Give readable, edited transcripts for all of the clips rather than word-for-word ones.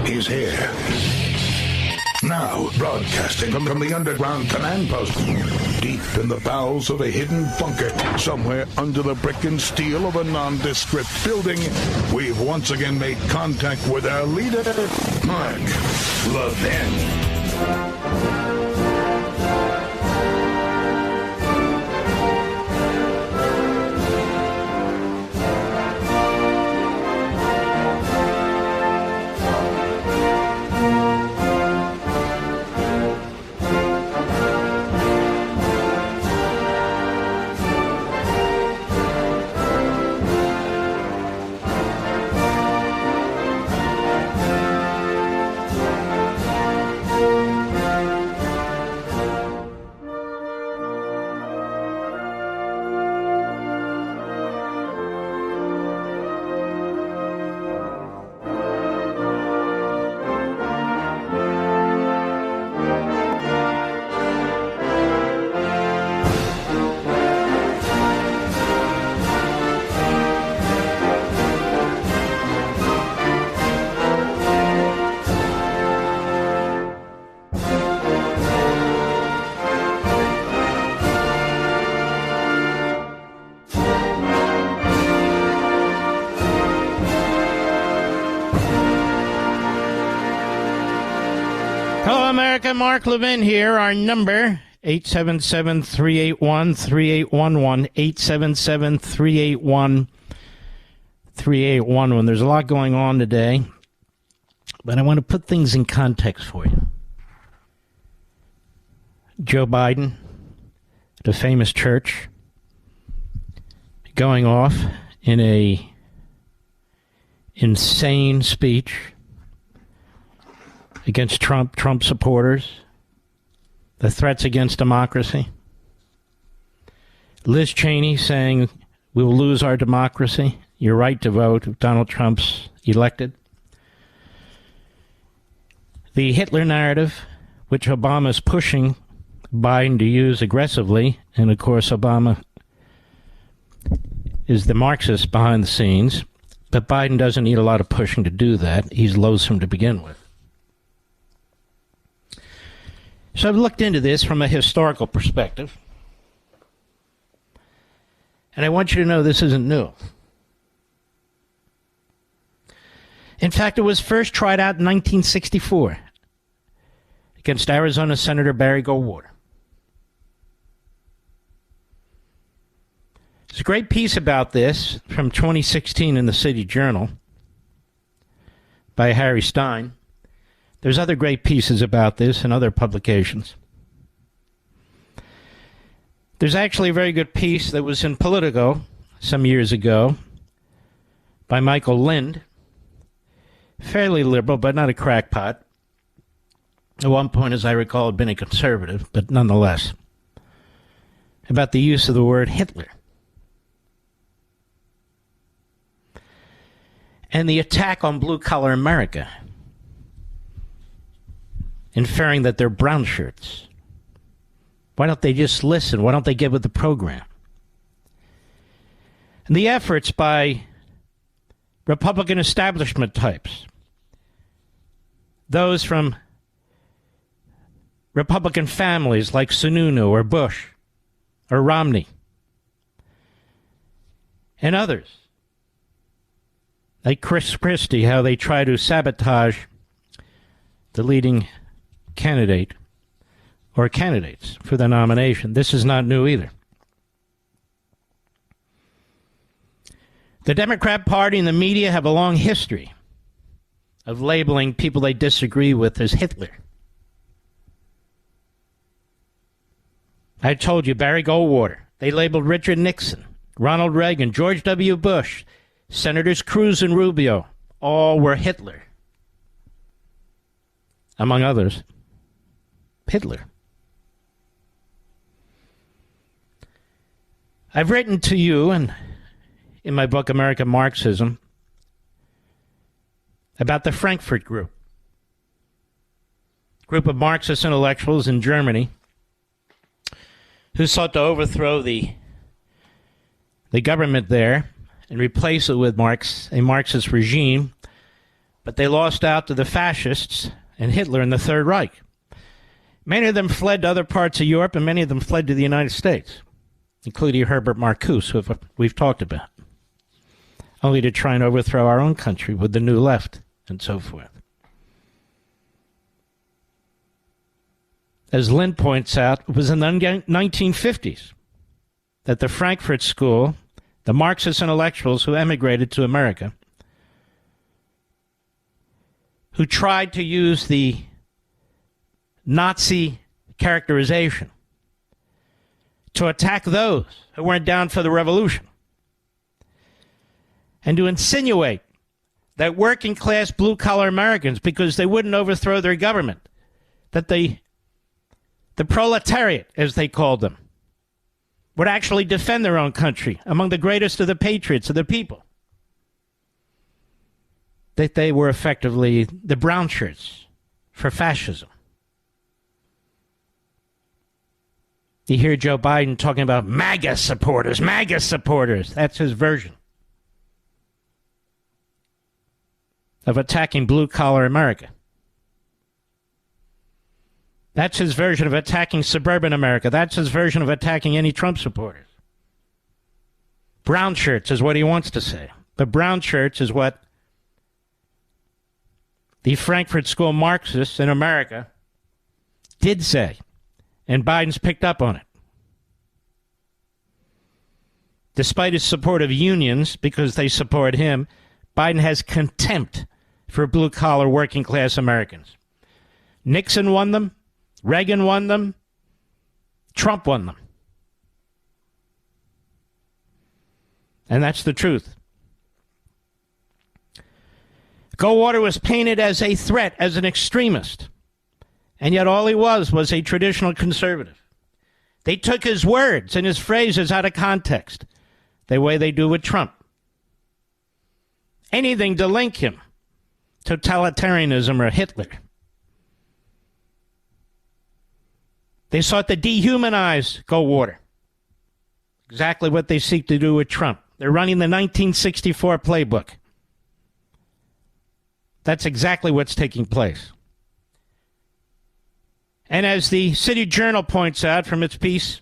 is here. Now, broadcasting from the underground command post, deep in the bowels of a hidden bunker, somewhere under the brick and steel of a nondescript building, we've once again made contact with our leader, Mark Levin. America, Mark Levin here. Our number, 877-381-3811, 877-381-3811. There's a lot going on today, but I want to put things in context for you. Joe Biden, the famous church, going off in a insane speech against Trump supporters, the threats against democracy. Liz Cheney saying we will lose our democracy, your right to vote if Donald Trump's elected. The Hitler narrative, which Obama is pushing Biden to use aggressively, and of course Obama is the Marxist behind the scenes, but Biden doesn't need a lot of pushing to do that. He's loathsome to begin with. So I've looked into this from a historical perspective, and I want you to know this isn't new. In fact, it was first tried out in 1964 against Arizona Senator Barry Goldwater. There's a great piece about this from 2016 in the City Journal by Harry Stein. There's other great pieces about this in other publications. There's actually a very good piece that was in Politico some years ago by Michael Lind, fairly liberal, but not a crackpot. At one point, as I recall, had been a conservative, but nonetheless, about the use of the word Hitler. And the attack on blue-collar America, inferring that they're brown shirts. Why don't they just listen? Why don't they get with the program? And the efforts by Republican establishment types, those from Republican families like Sununu or Bush or Romney and others, like Christie, how they try to sabotage the leading candidate or candidates for the nomination. This is not new either. The Democrat Party and the media have a long history of labeling people they disagree with as Hitler. I told you, Barry Goldwater. They labeled Richard Nixon, Ronald Reagan, George W. Bush, Senators Cruz and Rubio. All were Hitler, among others. Hitler. I've written to you and in my book American Marxism about the Frankfurt Group of Marxist intellectuals in Germany who sought to overthrow the government there and replace it with a Marxist regime But they lost out to the fascists and Hitler in the Third Reich. Many of them fled to other parts of Europe, and many of them fled to the United States, including Herbert Marcuse, who we've talked about, only to try and overthrow our own country with the New Left and so forth. As Lynn points out, it was in the 1950s that the Frankfurt School, the Marxist intellectuals who emigrated to America, who tried to use the Nazi characterization to attack those who weren't down for the revolution, and to insinuate that working class blue collar Americans, because they wouldn't overthrow their government, that the proletariat, as they called them, would actually defend their own country among the greatest of the patriots of the people. That they were effectively the brown shirts for fascism. You hear Joe Biden talking about MAGA supporters, MAGA supporters. That's his version of attacking blue-collar America. That's his version of attacking suburban America. That's his version of attacking any Trump supporters. Brown shirts is what he wants to say. But brown shirts is what the Frankfurt School Marxists in America did say. And Biden's picked up on it. Despite his support of unions, because they support him, Biden has contempt for blue-collar working-class Americans. Nixon won them. Reagan won them. Trump won them. And that's the truth. Goldwater was painted as a threat, as an extremist. And yet all he was a traditional conservative. They took his words and his phrases out of context, the way they do with Trump. Anything to link him to totalitarianism or Hitler. They sought to dehumanize Goldwater. Exactly what they seek to do with Trump. They're running the 1964 playbook. That's exactly what's taking place. And as the City Journal points out from its piece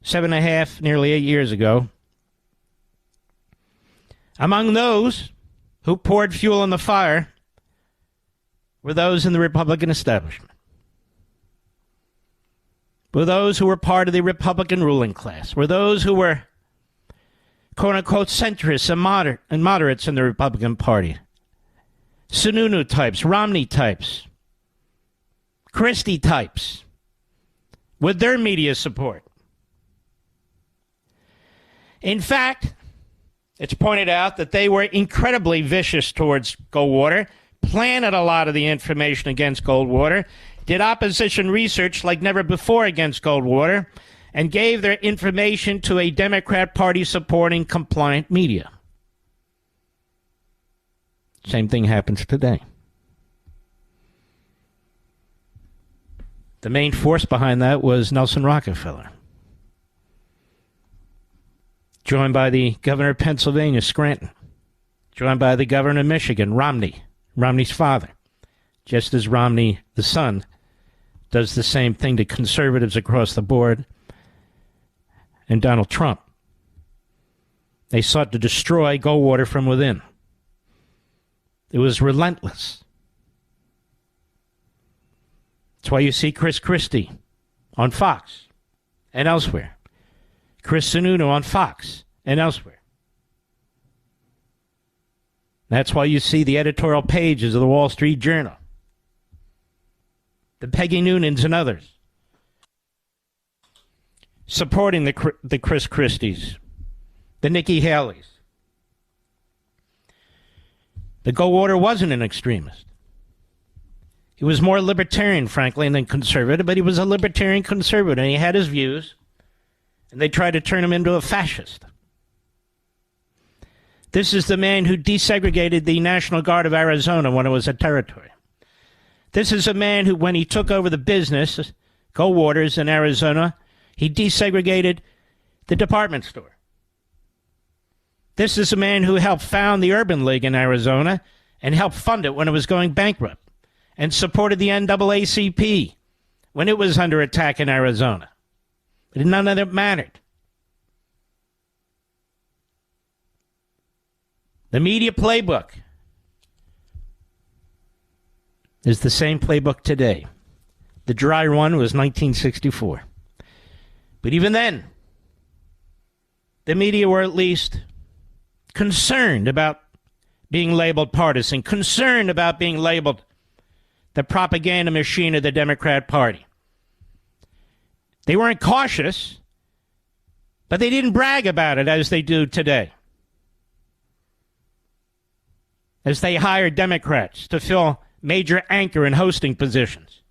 7.5, nearly 8 years ago, among those who poured fuel on the fire were those in the Republican establishment, were those who were part of the Republican ruling class, were those who were quote-unquote centrists and moderates in the Republican Party. Sununu types, Romney types, Christie types, with their media support. In fact, it's pointed out that they were incredibly vicious towards Goldwater, planted a lot of the information against Goldwater, did opposition research like never before against Goldwater, and gave their information to a Democrat Party supporting compliant media. Same thing happens today. The main force behind that was Nelson Rockefeller, joined by the governor of Pennsylvania, Scranton, joined by the governor of Michigan, Romney's father, just as Romney, the son, does the same thing to conservatives across the board, and Donald Trump. They sought to destroy Goldwater from within. It was relentless. That's why you see Chris Christie on Fox and elsewhere. Chris Sununu on Fox and elsewhere. That's why you see the editorial pages of the Wall Street Journal, the Peggy Noonans and others, supporting the Chris Christies, the Nikki Haleys. The Goldwater wasn't an extremist. He was more libertarian, frankly, than conservative, but he was a libertarian conservative, and he had his views, and they tried to turn him into a fascist. This is the man who desegregated the National Guard of Arizona when it was a territory. This is a man who, when he took over the business, Goldwater's in Arizona, he desegregated the department store. This is a man who helped found the Urban League in Arizona and helped fund it when it was going bankrupt and supported the NAACP when it was under attack in Arizona. But none of it mattered. The media playbook is the same playbook today. The dry run was 1964. But even then, the media were at least concerned about being labeled partisan, concerned about being labeled the propaganda machine of the Democrat Party. They weren't cautious, but they didn't brag about it as they do today, as they hire Democrats to fill major anchor and hosting positions.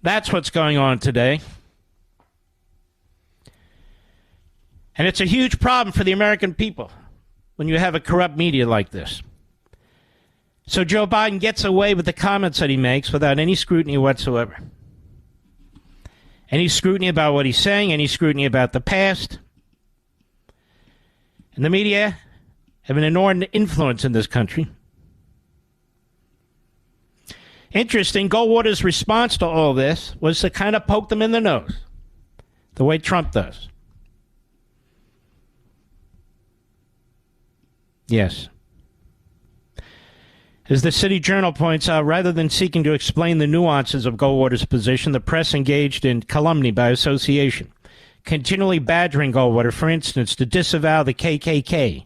That's what's going on today. And it's a huge problem for the American people when you have a corrupt media like this. So Joe Biden gets away with the comments that he makes without any scrutiny whatsoever. Any scrutiny about what he's saying, any scrutiny about the past. And the media have an inordinate influence in this country. Interesting, Goldwater's response to all this was to kind of poke them in the nose, the way Trump does. Yes. As the City Journal points out, rather than seeking to explain the nuances of Goldwater's position, the press engaged in calumny by association, continually badgering Goldwater, for instance, to disavow the KKK.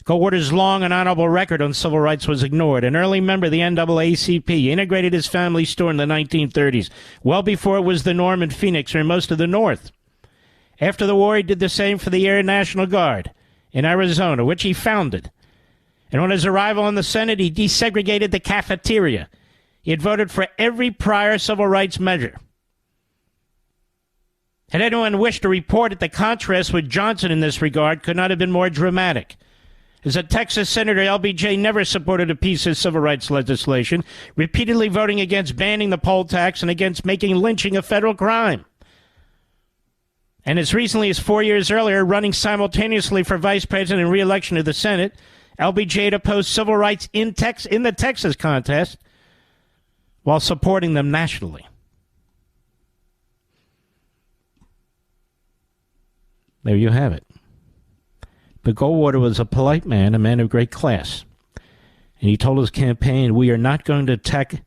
Goldwater's long and honorable record on civil rights was ignored. An early member of the NAACP, integrated his family store in the 1930s, well before it was the norm in Phoenix or in most of the North. After the war, he did the same for the Air National Guard in Arizona, which he founded. And on his arrival in the Senate, he desegregated the cafeteria. He had voted for every prior civil rights measure. Had anyone wished to report it, the contrast with Johnson in this regard could not have been more dramatic. As a Texas senator, LBJ never supported a piece of civil rights legislation, repeatedly voting against banning the poll tax and against making lynching a federal crime. And as recently as 4 years earlier, running simultaneously for vice president and re-election to the Senate, LBJ had opposed civil rights in the Texas contest while supporting them nationally. There you have it. But Goldwater was a polite man, a man of great class. And he told his campaign, we are not going to attack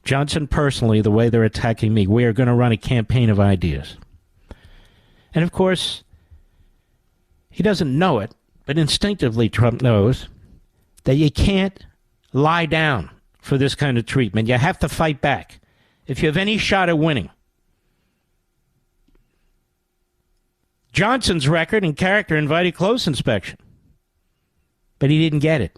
Johnson personally the way they're attacking me. We are going to run a campaign of ideas. And of course, he doesn't know it, but instinctively Trump knows that you can't lie down for this kind of treatment. You have to fight back if you have any shot at winning. Johnson's record and character invited close inspection, but he didn't get it.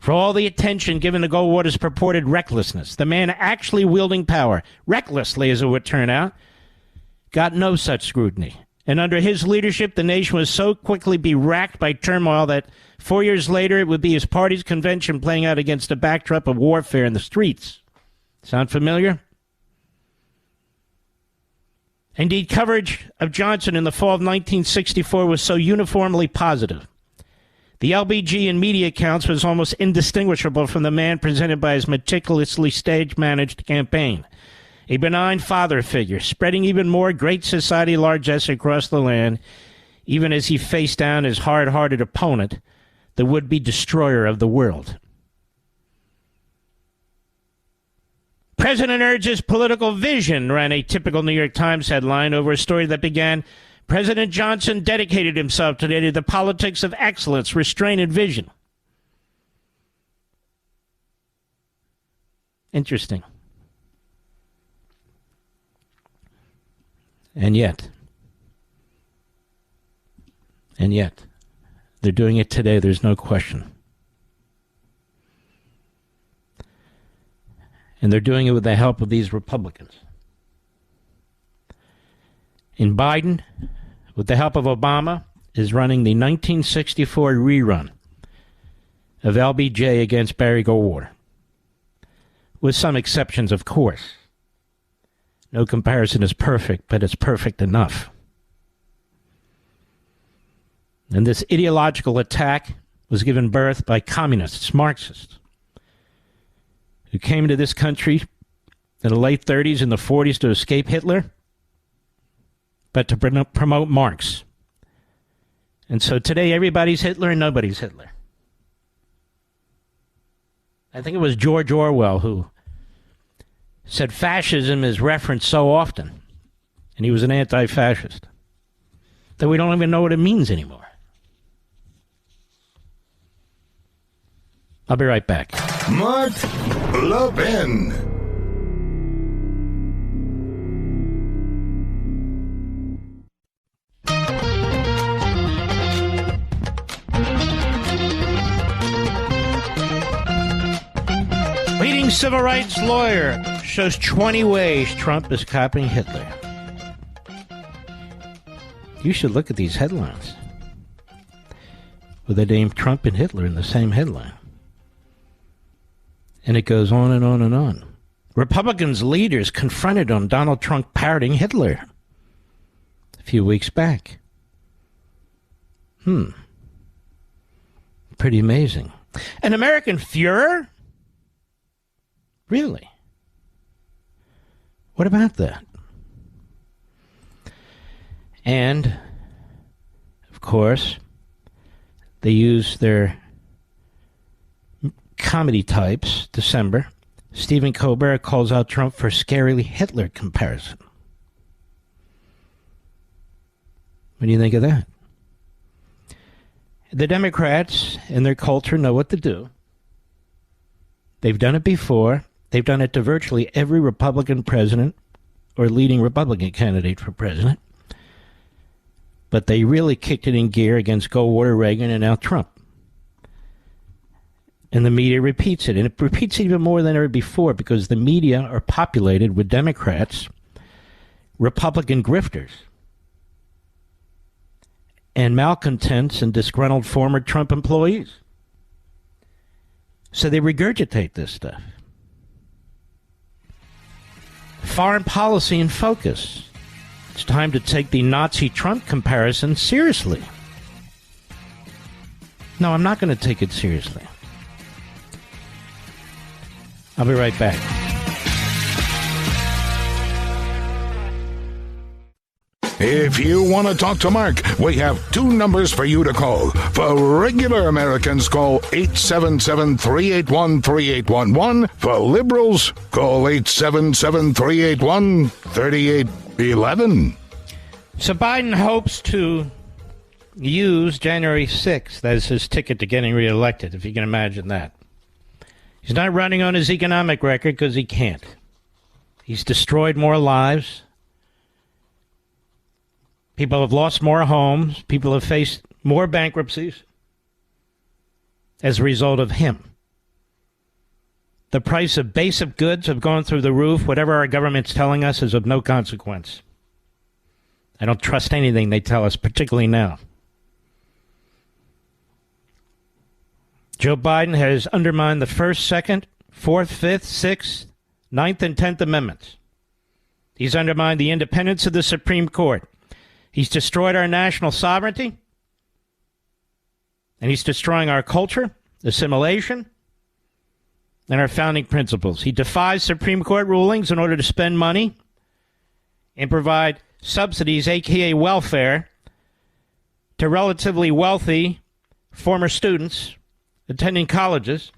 For all the attention given to Goldwater's purported recklessness, the man actually wielding power, recklessly as it would turn out, got no such scrutiny. And under his leadership, the nation was so quickly be racked by turmoil that 4 years later it would be his party's convention playing out against a backdrop of warfare in the streets. Sound familiar? Indeed, coverage of Johnson in the fall of 1964 was so uniformly positive. The LBG in media accounts was almost indistinguishable from the man presented by his meticulously stage-managed campaign. A benign father figure, spreading even more great society largesse across the land, even as he faced down his hard-hearted opponent, the would-be destroyer of the world. President urges political vision, ran a typical New York Times headline over a story that began, President Johnson dedicated himself today to the politics of excellence, restraint, and vision. Interesting. And yet, they're doing it today, there's no question. And they're doing it with the help of these Republicans. And Biden, with the help of Obama, is running the 1964 rerun of LBJ against Barry Goldwater. With some exceptions, of course. No comparison is perfect, but it's perfect enough. And this ideological attack was given birth by communists, Marxists, who came to this country in the late 30s and the 40s to escape Hitler, but to promote Marx. And so today everybody's Hitler and nobody's Hitler. I think it was George Orwell who said fascism is referenced so often, and he was an anti-fascist, that we don't even know what it means anymore. I'll be right back. Mark Levin. Leading civil rights lawyer shows 20 ways Trump is copying Hitler. You should look at these headlines, where they name Trump and Hitler in the same headline. And it goes on and on and on. Republicans' leaders confronted on Donald Trump parroting Hitler a few weeks back. Pretty amazing. An American Führer? Really? What about that? And, of course, they use their comedy types. December, Stephen Colbert calls out Trump for scarily Hitler comparison. What do you think of that? The Democrats and their culture know what to do. They've done it before. They've done it to virtually every Republican president or leading Republican candidate for president. But they really kicked it in gear against Goldwater, Reagan, and now Trump. And the media repeats it. And it repeats it even more than ever before because the media are populated with Democrats, Republican grifters, and malcontents and disgruntled former Trump employees. So they regurgitate this stuff. Foreign policy in focus. It's time to take the Nazi Trump comparison seriously. No, I'm not going to take it seriously. I'll be right back. If you want to talk to Mark, we have two numbers for you to call. For regular Americans, call 877-381-3811. For liberals, call 877-381-3811. So Biden hopes to use January 6th as his ticket to getting reelected, if you can imagine that. He's not running on his economic record because he can't. He's destroyed more lives. People have lost more homes. People have faced more bankruptcies as a result of him. The price of basic goods have gone through the roof. Whatever our government's telling us is of no consequence. I don't trust anything they tell us, particularly now. Joe Biden has undermined the First, Second, Fourth, Fifth, Sixth, Ninth, and 10th Amendments. He's undermined the independence of the Supreme Court. He's destroyed our national sovereignty. And he's destroying our culture, assimilation, and our founding principles. He defies Supreme Court rulings in order to spend money and provide subsidies, a.k.a. welfare, to relatively wealthy former students attending colleges.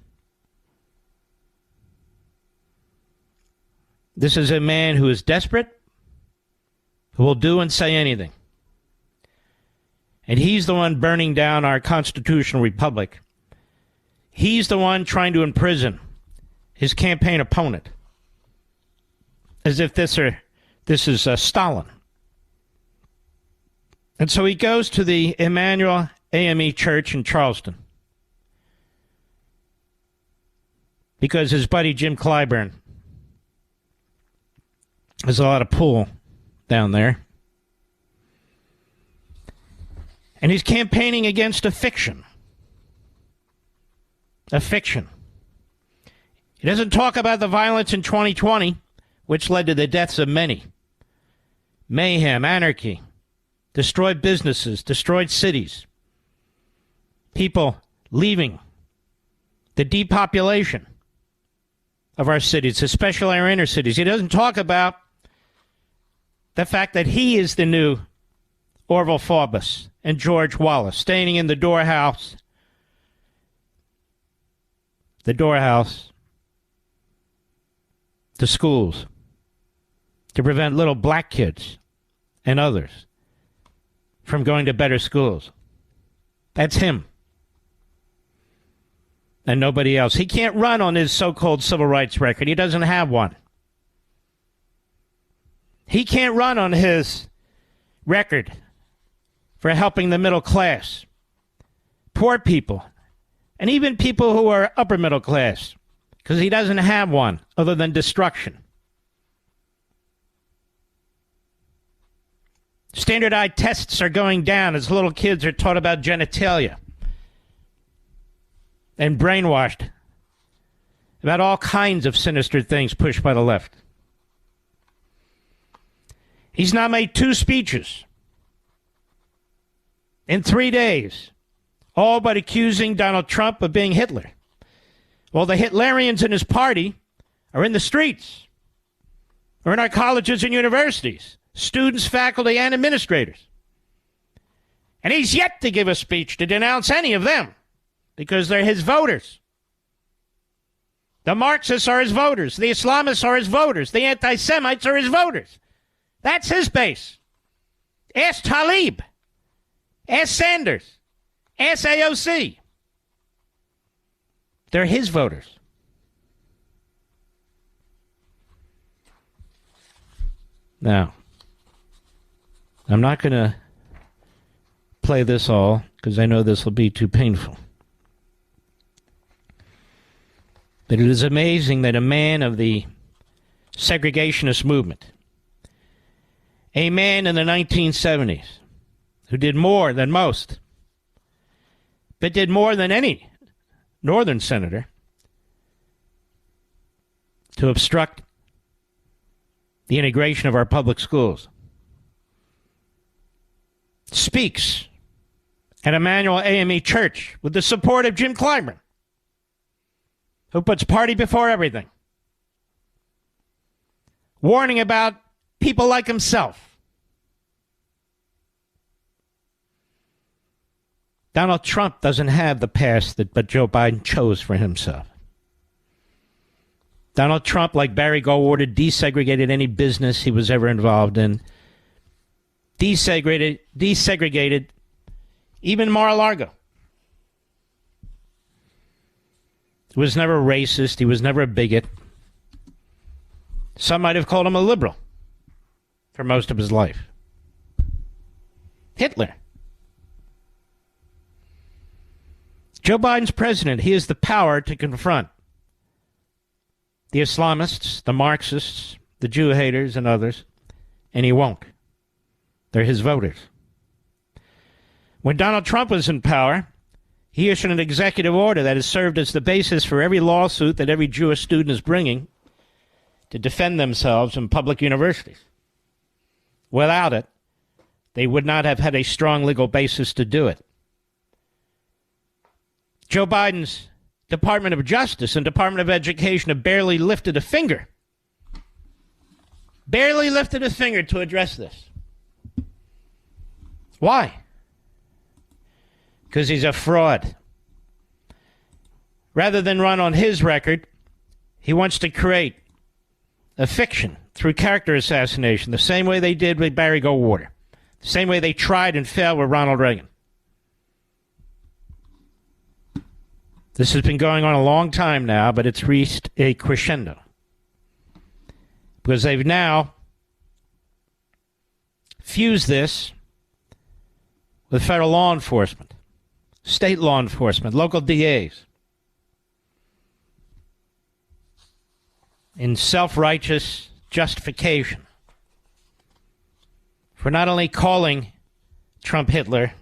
This is a man who is desperate, who will do and say anything. And he's the one burning down our constitutional republic. He's the one trying to imprison his campaign opponent, as if this is Stalin. And so he goes to the Emmanuel AME Church in Charleston because his buddy Jim Clyburn has a lot of pull down there. And he's campaigning against a fiction. A fiction. He doesn't talk about the violence in 2020 which led to the deaths of many. Mayhem, anarchy, destroyed businesses, destroyed cities, people leaving, the depopulation of our cities, especially our inner cities. He doesn't talk about the fact that he is the new Orville Faubus and George Wallace, standing in the doorhouse to schools to prevent little black kids and others from going to better schools. That's him. And nobody else. He can't run on his so-called civil rights record. He doesn't have one. He can't run on his record for helping the middle class, poor people, and even people who are upper middle class, because he doesn't have one other than destruction. Standardized tests are going down as little kids are taught about genitalia and brainwashed about all kinds of sinister things pushed by the left. He's now made 2 speeches in 3 days, all but accusing Donald Trump of being Hitler. Well, the Hitlerians in his party are in the streets, or in our colleges and universities, students, faculty, and administrators. And he's yet to give a speech to denounce any of them, because they're his voters. The Marxists are his voters. The Islamists are his voters. The anti-Semites are his voters. That's his base. Ask Tlaib. Ask Sanders. Ask AOC. They're his voters. Now, I'm not going to play this all because I know this will be too painful. But it is amazing that a man of the segregationist movement, a man in the 1970s who did more than most, but did more than any northern senator to obstruct the integration of our public schools, speaks at Emmanuel AME Church with the support of Jim Clyburn, who puts party before everything, warning about people like himself. Donald Trump doesn't have the past that Joe Biden chose for himself. Donald Trump, like Barry Goldwater, desegregated any business he was ever involved in. Desegregated even Mar-a-Lago. He was never racist. He was never a bigot. Some might have called him a liberal for most of his life. Hitler. Joe Biden's president. He has the power to confront the Islamists, the Marxists, the Jew haters, and others, and he won't. They're his voters. When Donald Trump was in power, he issued an executive order that has served as the basis for every lawsuit that every Jewish student is bringing to defend themselves in public universities. Without it, they would not have had a strong legal basis to do it. Joe Biden's Department of Justice and Department of Education have barely lifted a finger. Barely lifted a finger to address this. Why? Because he's a fraud. Rather than run on his record, he wants to create a fiction through character assassination, the same way they did with Barry Goldwater, the same way they tried and failed with Ronald Reagan. This has been going on a long time now, but it's reached a crescendo. Because they've now fused this with federal law enforcement, state law enforcement, local DAs, in self-righteous justification for not only calling Trump Hitler,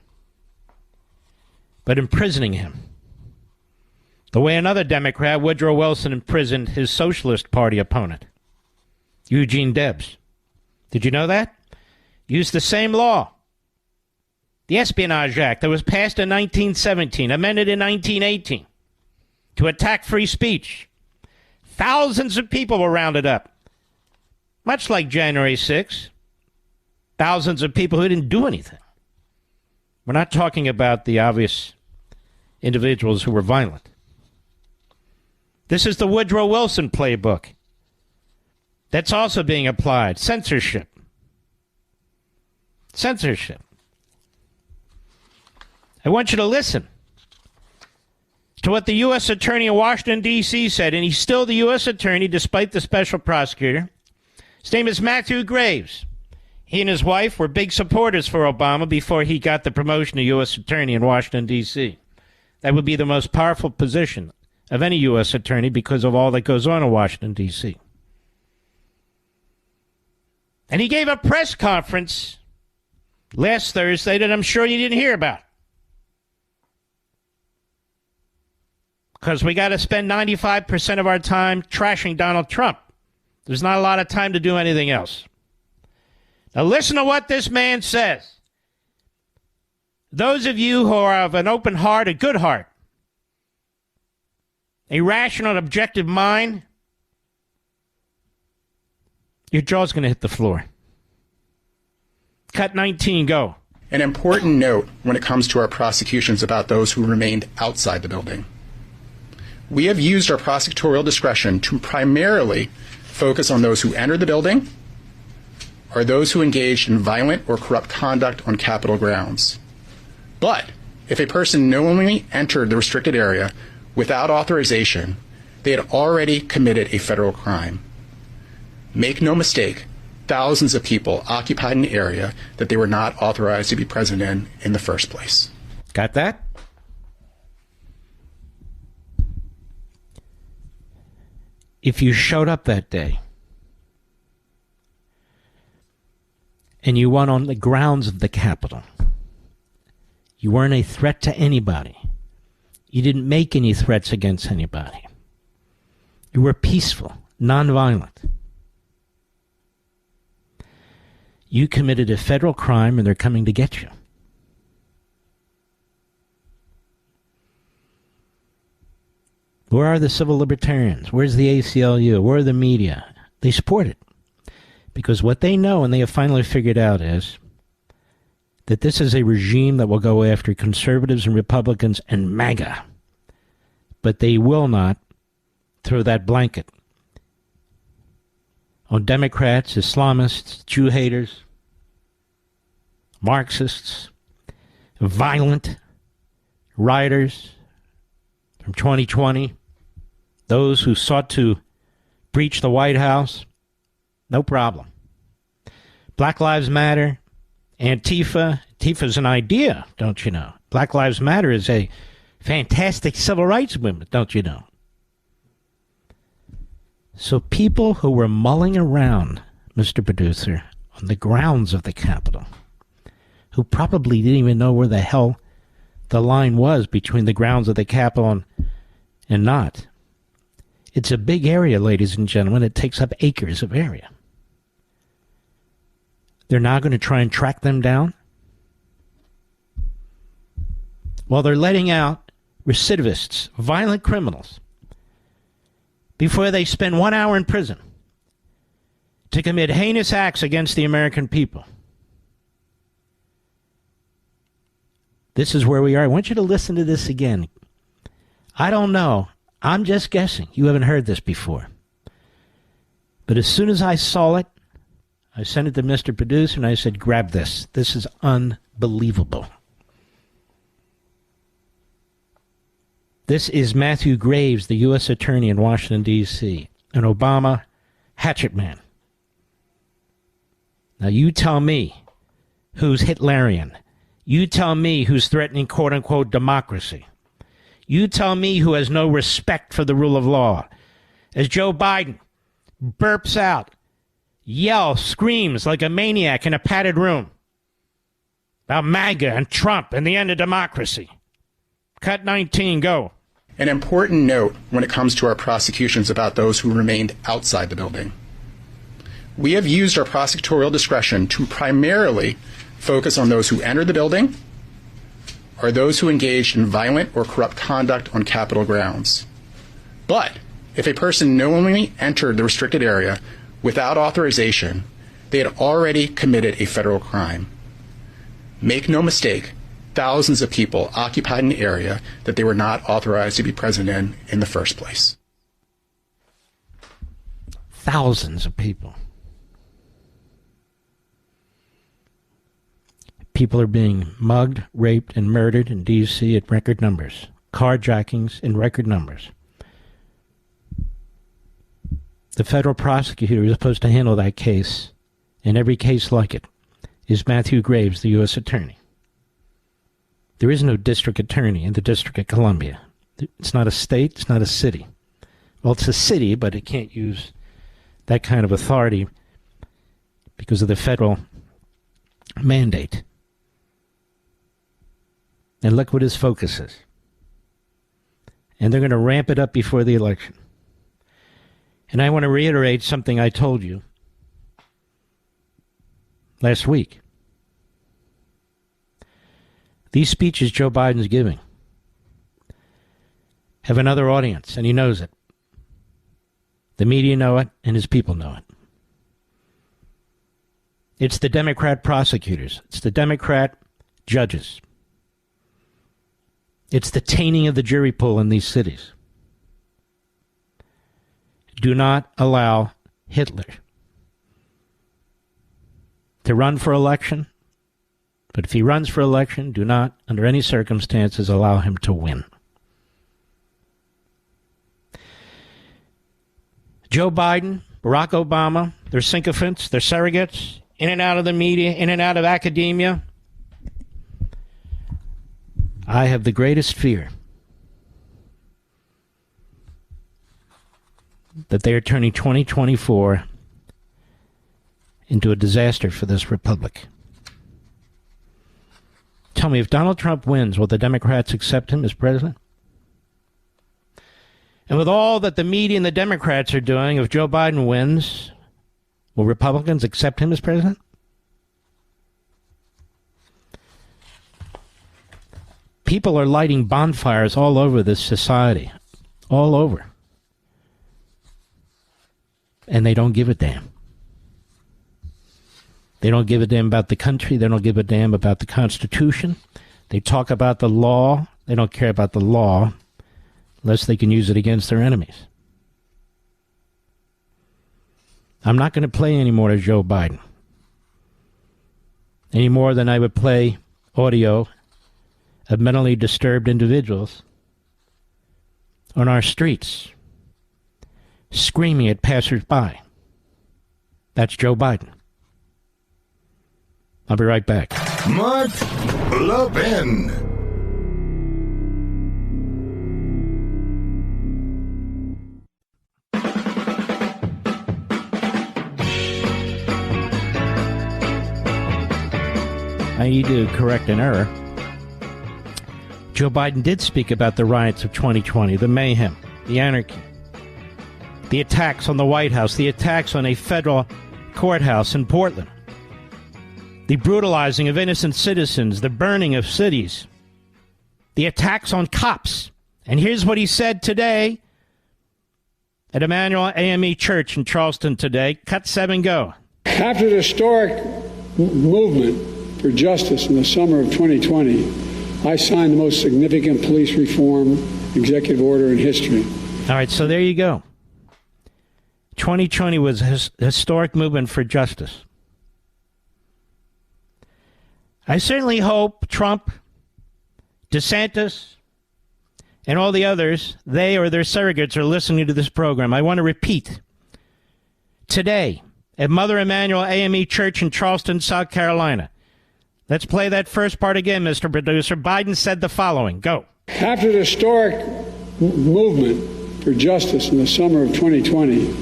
but imprisoning him. The way another Democrat, Woodrow Wilson, imprisoned his Socialist Party opponent, Eugene Debs. Did you know that? Used the same law. The Espionage Act that was passed in 1917, amended in 1918, to attack free speech. Thousands of people were rounded up. Much like January 6th. Thousands of people who didn't do anything. We're not talking about the obvious individuals who were violent. This is the Woodrow Wilson playbook. That's also being applied. Censorship. Censorship. I want you to listen to what the U.S. Attorney in Washington, D.C. said, and he's still the U.S. Attorney despite the special prosecutor. His name is Matthew Graves. He and his wife were big supporters for Obama before he got the promotion to U.S. Attorney in Washington, D.C. That would be the most powerful position of any U.S. Attorney because of all that goes on in Washington, D.C. And he gave a press conference last Thursday that I'm sure you didn't hear about. Because we got to spend 95% of our time trashing Donald Trump. There's not a lot of time to do anything else. Now listen to what this man says. Those of you who are of an open heart, a good heart, a rational and objective mind, your jaw's going to hit the floor. Cut 19, go. An important note when it comes to our prosecutions about those who remained outside the building. We have used our prosecutorial discretion to primarily focus on those who entered the building or those who engaged in violent or corrupt conduct on Capitol grounds. But if a person knowingly entered the restricted area without authorization, they had already committed a federal crime. Make no mistake, thousands of people occupied an area that they were not authorized to be present in the first place. Got that? If you showed up that day and you went on the grounds of the Capitol, you weren't a threat to anybody. You didn't make any threats against anybody. You were peaceful, nonviolent. You committed a federal crime and they're coming to get you. Where are the civil libertarians? Where's the ACLU? Where are the media? They support it. Because what they know and they have finally figured out is that this is a regime that will go after conservatives and Republicans and MAGA. But they will not throw that blanket on Democrats, Islamists, Jew haters, Marxists, violent rioters from 2020, those who sought to breach the White House. No problem. Black Lives Matter, Antifa. Antifa's an idea, don't you know? Black Lives Matter is a fantastic civil rights movement, don't you know? So people who were mulling around, Mr. Producer, on the grounds of the Capitol, who probably didn't even know where the hell the line was between the grounds of the Capitol and not. It's a big area, ladies and gentlemen. It takes up acres of area. They're now going to try and track them down? Well, they're letting out recidivists, violent criminals, before they spend 1 hour in prison to commit heinous acts against the American people. This is where we are. I want you to listen to this again. I don't know. I'm just guessing. You haven't heard this before. But as soon as I saw it, I sent it to Mr. Producer and I said, grab this. This is unbelievable. This is Matthew Graves, the U.S. Attorney in Washington, D.C., an Obama hatchet man. Now you tell me who's Hitlerian. You tell me who's threatening quote-unquote democracy. You tell me who has no respect for the rule of law. As Joe Biden burps out, yells, screams like a maniac in a padded room about MAGA and Trump and the end of democracy. Cut 19, go. An important note when it comes to our prosecutions about those who remained outside the building. We have used our prosecutorial discretion to primarily focus on those who entered the building or those who engaged in violent or corrupt conduct on Capitol grounds. But if a person knowingly entered the restricted area without authorization, they had already committed a federal crime. Make no mistake, thousands of people occupied an area that they were not authorized to be present in the first place. Thousands of people. People are being mugged, raped, and murdered in D.C. at record numbers. Carjackings in record numbers. The federal prosecutor who's supposed to handle that case, and every case like it, is Matthew Graves, the U.S. Attorney. There is no district attorney in the District of Columbia. It's not a state, it's not a city. Well, it's a city, but it can't use that kind of authority because of the federal mandate. And look what his focus is. And they're going to ramp it up before the election. And I want to reiterate something I told you last week. These speeches Joe Biden's giving have another audience, and he knows it. The media know it, and his people know it. It's the Democrat prosecutors. It's the Democrat judges. It's the tainting of the jury pool in these cities. Do not allow Hitler to run for election. But if he runs for election, do not, under any circumstances, allow him to win. Joe Biden, Barack Obama, they're sycophants, they're surrogates, in and out of the media, in and out of academia. I have the greatest fear that they are turning 2024 into a disaster for this republic. Tell me, if Donald Trump wins, will the Democrats accept him as president? And with all that the media and the Democrats are doing, if Joe Biden wins, will Republicans accept him as president? People are lighting bonfires all over this society. All over. And they don't give a damn. They don't give a damn about the country. They don't give a damn about the Constitution. They talk about the law. They don't care about the law unless they can use it against their enemies. I'm not going to play any more to Joe Biden. Any more than I would play audio of mentally disturbed individuals on our streets screaming at passersby. That's Joe Biden. I'll be right back. Mark Levin. I need to correct an error. Joe Biden did speak about the riots of 2020, the mayhem, the anarchy, the attacks on the White House, the attacks on a federal courthouse in Portland, the brutalizing of innocent citizens, the burning of cities, the attacks on cops. And here's what he said today at Emmanuel AME Church in Charleston today. Cut 7, go. After the historic movement for justice in the summer of 2020, I signed the most significant police reform executive order in history. All right, so there you go. 2020 was a historic movement for justice. I certainly hope Trump, DeSantis, and all the others, they or their surrogates, are listening to this program. I want to repeat. Today, at Mother Emanuel AME Church in Charleston, South Carolina. Let's play that first part again, Mr. Producer. Biden said the following. Go. After the historic movement for justice in the summer of 2020,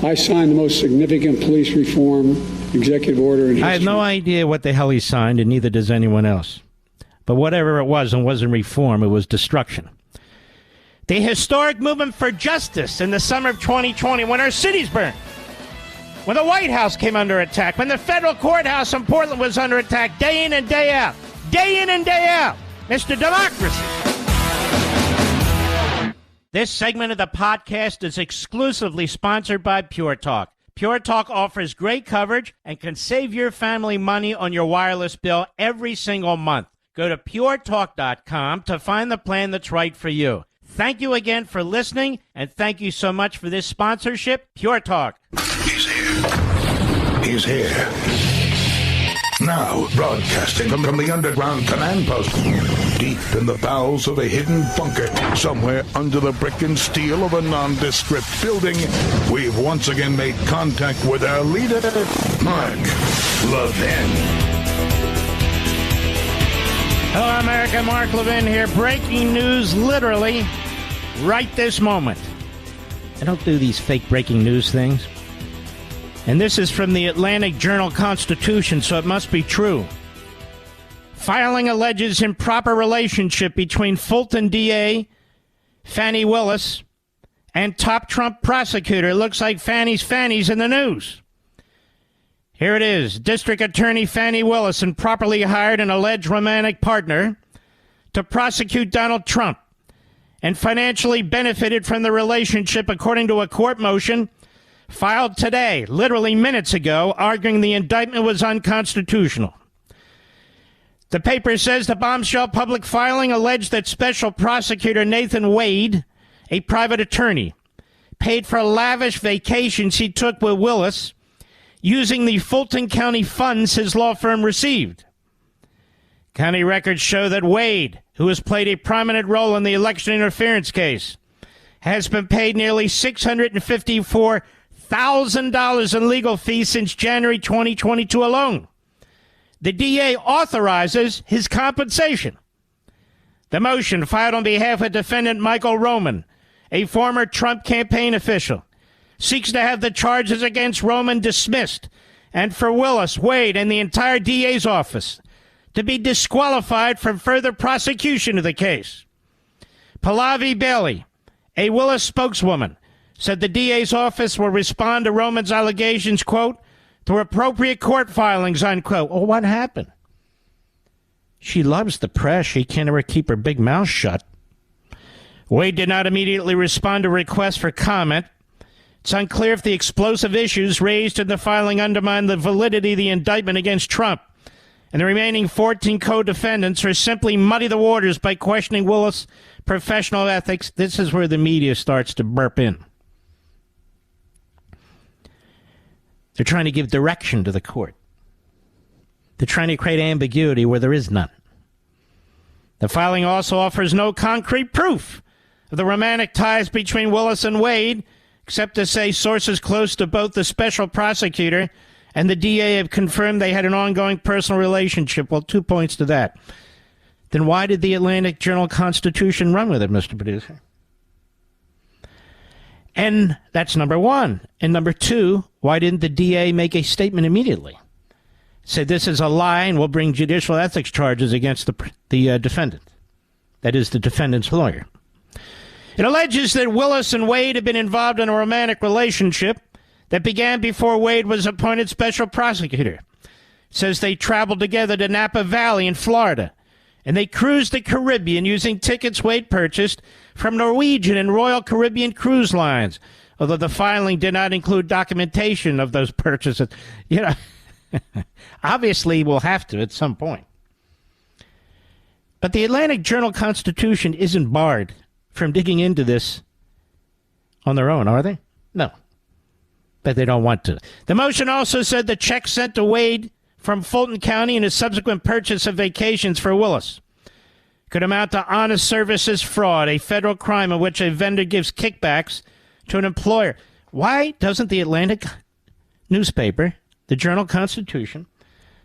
I signed the most significant police reform executive order in history. I have no idea what the hell he signed, and neither does anyone else. But whatever it was, and wasn't reform, it was destruction. The historic movement for justice in the summer of 2020, when our cities burned, when the White House came under attack, when the federal courthouse in Portland was under attack day in and day out. Day in and day out. Mr. Democracy. This segment of the podcast is exclusively sponsored by Pure Talk. Pure Talk offers great coverage and can save your family money on your wireless bill every single month. Go to puretalk.com to find the plan that's right for you. Thank you again for listening, and thank you so much for this sponsorship, Pure Talk. He's here. He's here. Now, broadcasting from the underground command post, deep in the bowels of a hidden bunker, somewhere under the brick and steel of a nondescript building, we've once again made contact with our leader, Mark Levin. Hello, America. Mark Levin here. Breaking news, literally, right this moment. I don't do these fake breaking news things. And this is from the Atlantic Journal-Constitution, so it must be true. Filing alleges improper relationship between Fulton DA, Fani Willis, and top Trump prosecutor. It looks like Fani's in the news. Here it is. District Attorney Fani Willis improperly hired an alleged romantic partner to prosecute Donald Trump and financially benefited from the relationship, according to a court motion filed today, literally minutes ago, arguing the indictment was unconstitutional. The paper says the bombshell public filing alleged that Special Prosecutor Nathan Wade, a private attorney, paid for lavish vacations he took with Willis using the Fulton County funds his law firm received. County records show that Wade, who has played a prominent role in the election interference case, has been paid nearly $654,000 in legal fees since January 2022 alone. The DA authorizes his compensation. The motion, filed on behalf of defendant Michael Roman, a former Trump campaign official, seeks to have the charges against Roman dismissed and for Willis, Wade, and the entire DA's office to be disqualified from further prosecution of the case. Pallavi Bailey, a Willis spokeswoman, said the DA's office will respond to Roman's allegations, quote, through appropriate court filings, unquote. Well, what happened? She loves the press. She can't ever keep her big mouth shut. Wade did not immediately respond to requests for comment. It's unclear if the explosive issues raised in the filing undermine the validity of the indictment against Trump, and the remaining 14 co-defendants are simply muddy the waters by questioning Willis' professional ethics. This is where the media starts to burp in. They're trying to give direction to the court. They're trying to create ambiguity where there is none. The filing also offers no concrete proof of the romantic ties between Willis and Wade, except to say sources close to both the special prosecutor and the DA have confirmed they had an ongoing personal relationship. Well, 2 points to that. Then why did the Atlantic Journal-Constitution run with it, Mr. Producer? And that's number one. And number two, why didn't the DA make a statement immediately? Say this is a lie and we'll bring judicial ethics charges against the defendant. That is the defendant's lawyer. It alleges that Willis and Wade have been involved in a romantic relationship that began before Wade was appointed special prosecutor. It says they traveled together to Napa Valley in Florida, and they cruised the Caribbean using tickets Wade purchased from Norwegian and Royal Caribbean Cruise Lines, although the filing did not include documentation of those purchases. You know, obviously we'll have to at some point. But the Atlantic Journal-Constitution isn't barred from digging into this on their own, are they? No. But they don't want to. The motion also said the check sent to Wade from Fulton County and his subsequent purchase of vacations for Willis could amount to honest services fraud, a federal crime in which a vendor gives kickbacks to an employer. Why doesn't the Atlantic newspaper, the Journal-Constitution,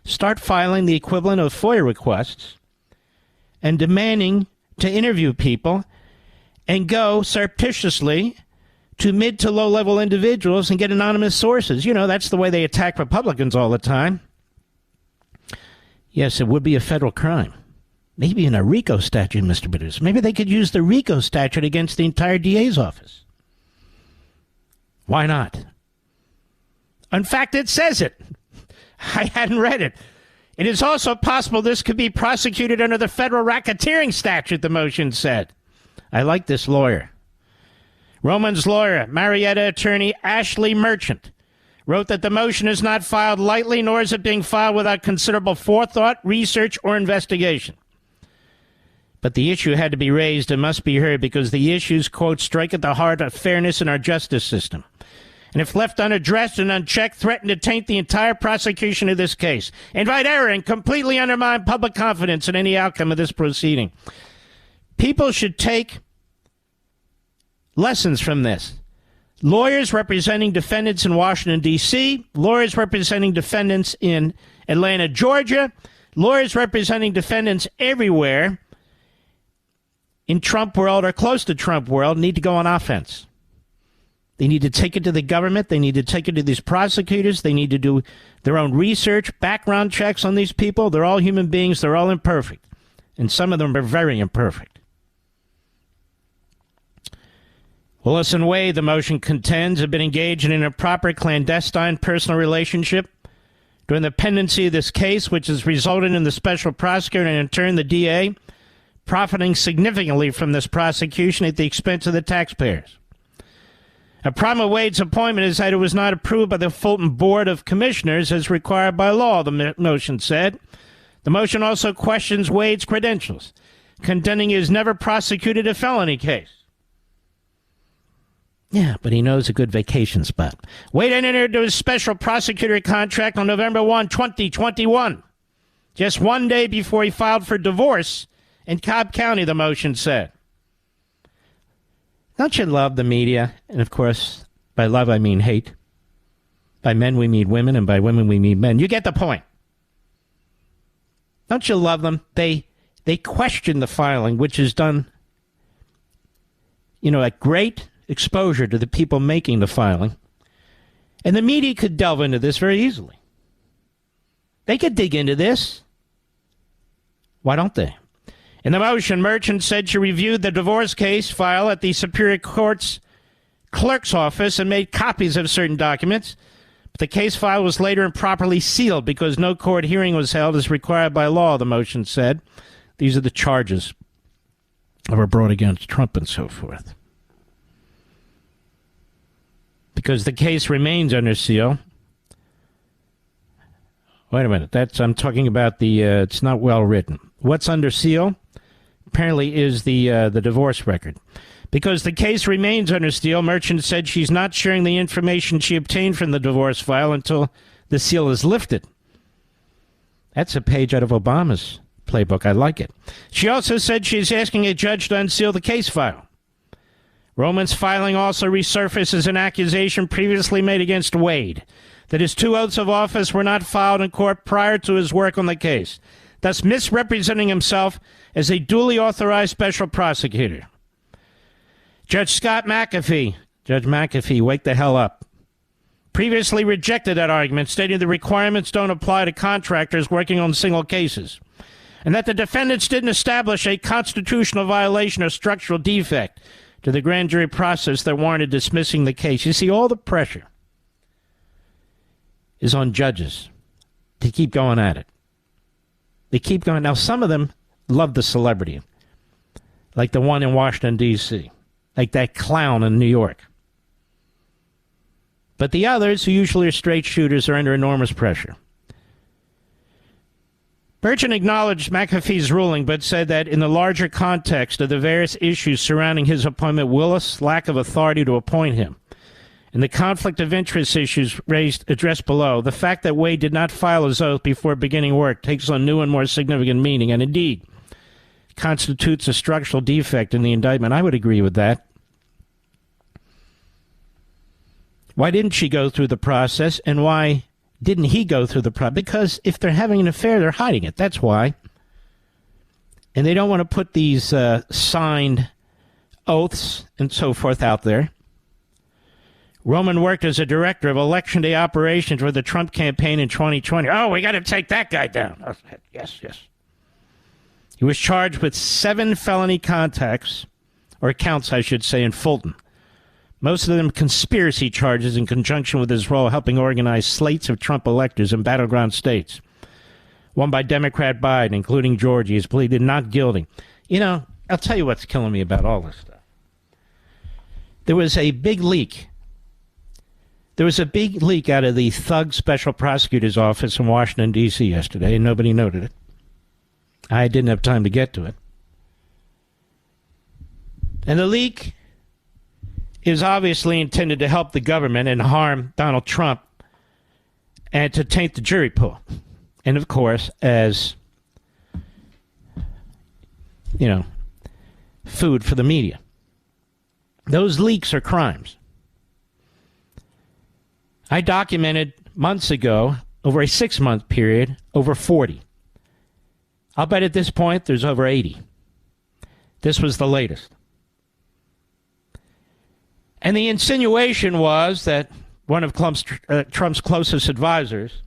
start filing the equivalent of FOIA requests and demanding to interview people and go surreptitiously to mid to low-level individuals and get anonymous sources? You know, that's the way they attack Republicans all the time. Yes, it would be a federal crime. Maybe in a RICO statute, Mr. Producer. Maybe they could use the RICO statute against the entire DA's office. Why not? In fact, it says it. I hadn't read it. It is also possible this could be prosecuted under the federal racketeering statute, the motion said. I like this lawyer. Roman's lawyer, Marietta attorney Ashley Merchant, wrote that the motion is not filed lightly, nor is it being filed without considerable forethought, research, or investigation. But the issue had to be raised and must be heard because the issues, quote, strike at the heart of fairness in our justice system. And if left unaddressed and unchecked, threaten to taint the entire prosecution of this case, invite error, and completely undermine public confidence in any outcome of this proceeding. People should take lessons from this. Lawyers representing defendants in Washington, D.C., lawyers representing defendants in Atlanta, Georgia, lawyers representing defendants everywhere in Trump world or close to Trump world need to go on offense. They need to take it to the government. They need to take it to these prosecutors. They need to do their own research, background checks on these people. They're all human beings. They're all imperfect. And some of them are very imperfect. Willis and Wade, the motion contends, have been engaged in an improper clandestine personal relationship during the pendency of this case, which has resulted in the special prosecutor and in turn the DA profiting significantly from this prosecution at the expense of the taxpayers. A problem with Wade's appointment is that it was not approved by the Fulton Board of Commissioners as required by law, the motion said. The motion also questions Wade's credentials, contending he has never prosecuted a felony case. Yeah, but he knows a good vacation spot. Wade entered into his special prosecutor contract on November 1, 2021, just one day before he filed for divorce in Cobb County, the motion said. Don't you love the media? And, of course, by love I mean hate. By men we mean women, and by women we mean men. You get the point. Don't you love them? They question the filing, which is done, at great exposure to the people making the filing. And the media could delve into this very easily. They could dig into this. Why don't they? In the motion, Merchant said she reviewed the divorce case file at the Superior Court's clerk's office and made copies of certain documents. But the case file was later improperly sealed because no court hearing was held as required by law, the motion said. These are the charges that were brought against Trump and so forth. Because the case remains under seal. Wait a minute. I'm talking about it's not well written. What's under seal? Apparently is the divorce record. Because the case remains under seal, Merchant said she's not sharing the information she obtained from the divorce file until the seal is lifted. That's a page out of Obama's playbook. I like it. She also said she's asking a judge to unseal the case file. Roman's filing also resurfaces an accusation previously made against Wade that his 2 oaths of office were not filed in court prior to his work on the case, thus misrepresenting himself as a duly authorized special prosecutor. Judge McAfee, wake the hell up, previously rejected that argument, stating the requirements don't apply to contractors working on single cases, and that the defendants didn't establish a constitutional violation or structural defect to the grand jury process that warranted dismissing the case. You see, all the pressure is on judges to keep going at it. They keep going. Now, some of them love the celebrity, like the one in Washington, D.C., like that clown in New York. But the others, who usually are straight shooters, are under enormous pressure. Merchant acknowledged McAfee's ruling, but said that in the larger context of the various issues surrounding his appointment, Willis' lack of authority to appoint him, and the conflict of interest issues addressed below, the fact that Wade did not file his oath before beginning work takes on new and more significant meaning, and indeed constitutes a structural defect in the indictment. I would agree with that. Why didn't she go through the process, and why didn't he go through the process? Because if they're having an affair, they're hiding it. That's why. And they don't want to put these signed oaths and so forth out there. Roman worked as a director of Election Day operations for the Trump campaign in 2020. Oh, we got to take that guy down. Oh, yes. He was charged with 7 felony counts, I should say, in Fulton. most of them conspiracy charges in conjunction with his role helping organize slates of Trump electors in battleground states. One by Democrat Biden, including Georgia, has pleaded not guilty. You know, I'll tell you what's killing me about all this stuff. There was a big leak. There was a big leak out of the thug special prosecutor's office in Washington, D.C. yesterday, and nobody noted it. I didn't have time to get to it. And the leak is obviously intended to help the government and harm Donald Trump and to taint the jury pool. And, of course, as, you know, food for the media. Those leaks are crimes. I documented months ago, over a 6-month period, over 40. I'll bet at this point there's over 80. This was the latest. And the insinuation was that one of Trump's closest advisors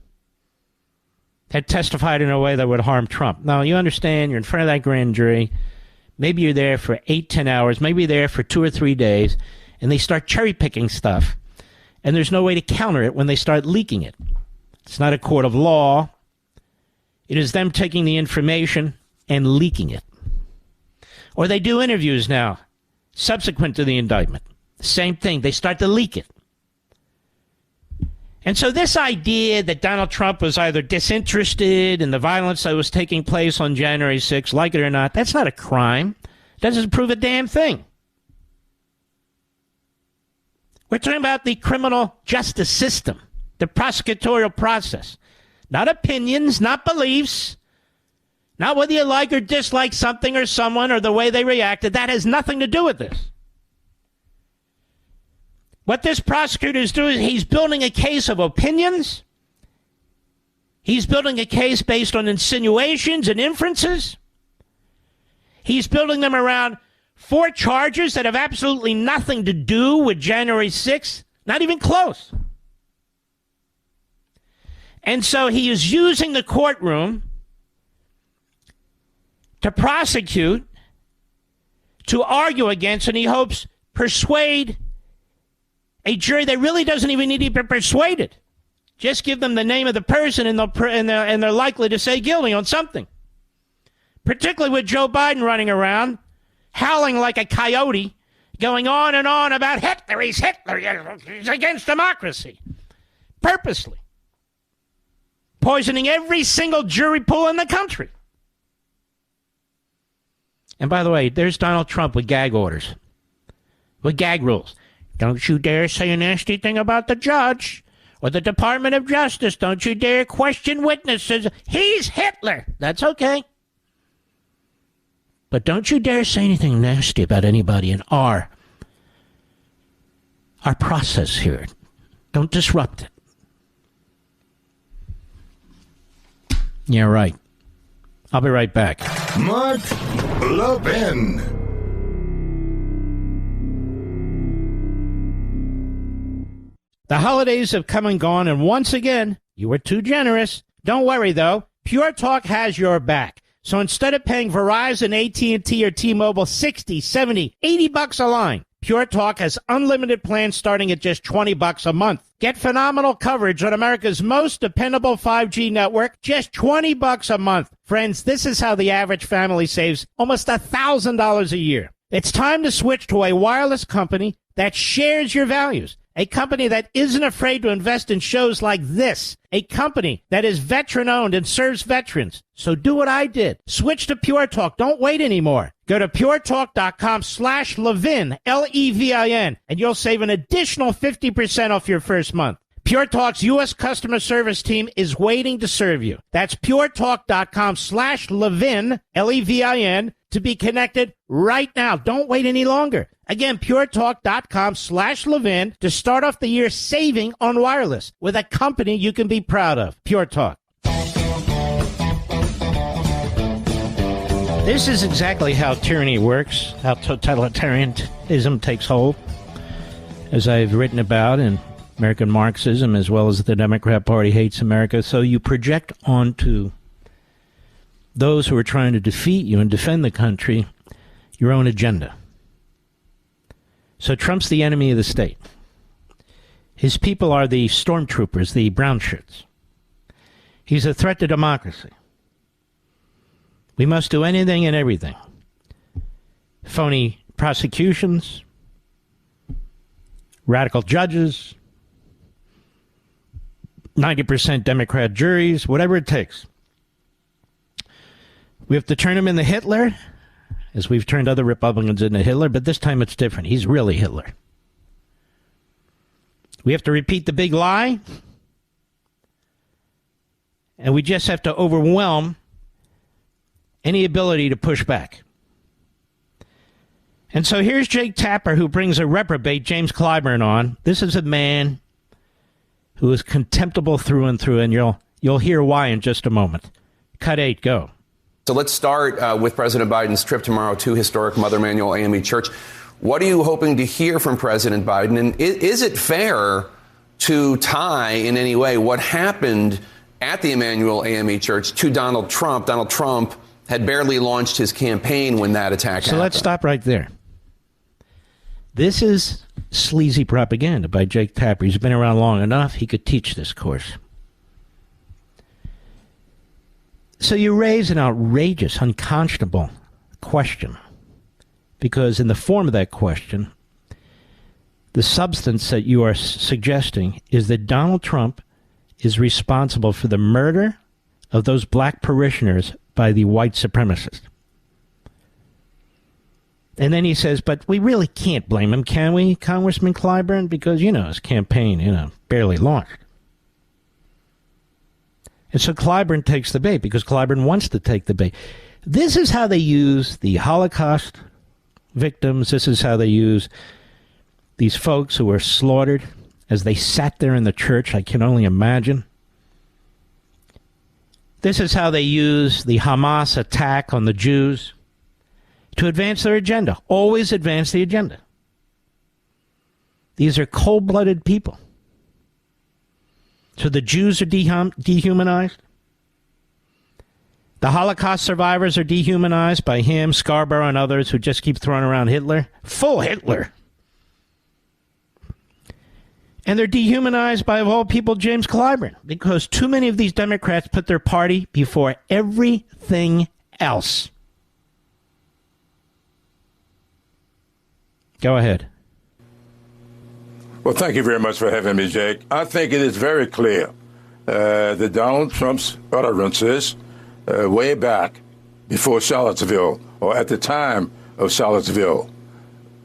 had testified in a way that would harm Trump. Now, you understand, you're in front of that grand jury. Maybe you're there for 8-10 hours. Maybe you're there for 2 or 3 days. And they start cherry-picking stuff. And there's no way to counter it when they start leaking it. It's not a court of law. It is them taking the information and leaking it. Or they do interviews now, subsequent to the indictment. Same thing. They start to leak it. And so this idea that Donald Trump was either disinterested in the violence that was taking place on January 6th, like it or not, that's not a crime. It doesn't prove a damn thing. We're talking about the criminal justice system, the prosecutorial process. Not opinions, not beliefs, not whether you like or dislike something or someone or the way they reacted. That has nothing to do with this. What this prosecutor is doing is he's building a case of opinions. He's building a case based on insinuations and inferences. He's building them around 4 charges that have absolutely nothing to do with January 6th, not even close. And so he is using the courtroom to prosecute, to argue against, and he hopes persuade a jury that really doesn't even need to be persuaded. Just give them the name of the person and they're likely to say guilty on something. Particularly with Joe Biden running around, howling like a coyote, going on and on about Hitler. He's Hitler. He's against democracy. Purposely. Poisoning every single jury pool in the country. And by the way, there's Donald Trump with gag orders. With gag rules. Don't you dare say a nasty thing about the judge or the Department of Justice. Don't you dare question witnesses. He's Hitler. That's okay. But don't you dare say anything nasty about anybody in our process here. Don't disrupt it. Yeah, right. I'll be right back. Mark Levin. The holidays have come and gone, and once again, you were too generous. Don't worry, though. Pure Talk has your back. So instead of paying Verizon, AT&T, or T-Mobile $60, $70, $80 a line, Pure Talk has unlimited plans starting at just $20 a month. Get phenomenal coverage on America's most dependable 5G network, just $20 a month. Friends, this is how the average family saves almost $1,000 a year. It's time to switch to a wireless company that shares your values. A company that isn't afraid to invest in shows like this. A company that is veteran-owned and serves veterans. So do what I did. Switch to Pure Talk. Don't wait anymore. Go to puretalk.com/Levin, Levin, and you'll save an additional 50% off your first month. Pure Talk's U.S. customer service team is waiting to serve you. That's puretalk.com/Levin, Levin, to be connected right now. Don't wait any longer. Again, puretalk.com/Levin to start off the year saving on wireless with a company you can be proud of. Pure Talk. This is exactly how tyranny works, how totalitarianism takes hold, as I've written about in American Marxism, as well as the Democrat Party hates America. So you project onto those who are trying to defeat you and defend the country your own agenda. So Trump's the enemy of the state. His people are the stormtroopers, the brown shirts. He's a threat to democracy. We must do anything and everything. Phony prosecutions, radical judges, 90% Democrat juries, whatever it takes. We have to turn him into Hitler, as we've turned other Republicans into Hitler, but this time it's different. He's really Hitler. We have to repeat the big lie, and we just have to overwhelm any ability to push back. And so here's Jake Tapper, who brings a reprobate, James Clyburn, on. This is a man who is contemptible through and through, and you'll hear why in just a moment. Cut 8, go. So let's start with President Biden's trip tomorrow to historic Mother Emanuel AME Church. What are you hoping to hear from President Biden? And is it fair to tie in any way what happened at the Emanuel AME Church to Donald Trump? Donald Trump had barely launched his campaign when that attack happened. So let's stop right there. This is sleazy propaganda by Jake Tapper. He's been around long enough. He could teach this course. So you raise an outrageous, unconscionable question, because in the form of that question, the substance that you are suggesting is that Donald Trump is responsible for the murder of those black parishioners by the white supremacists. And then he says, but we really can't blame him, can we, Congressman Clyburn? Because, his campaign, barely launched. And so Clyburn takes the bait because Clyburn wants to take the bait. This is how they use the Holocaust victims. This is how they use these folks who were slaughtered as they sat there in the church. I can only imagine. This is how they use the Hamas attack on the Jews to advance their agenda. Always advance the agenda. These are cold-blooded people. So the Jews are dehumanized. The Holocaust survivors are dehumanized by him, Scarborough, and others who just keep throwing around Hitler. Full Hitler. And they're dehumanized by, of all people, James Clyburn, because too many of these Democrats put their party before everything else. Go ahead. Well, thank you very much for having me, Jake. I think it is very clear that Donald Trump's utterances way back before Charlottesville, or at the time of Charlottesville,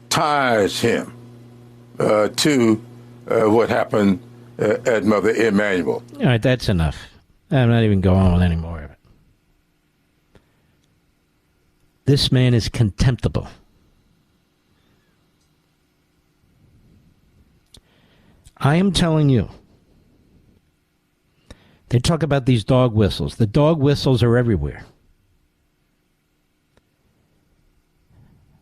ties him to what happened at Mother Emanuel. All right, that's enough. I'm not even going on with any more of it. This man is contemptible. I am telling you, they talk about these dog whistles. The dog whistles are everywhere.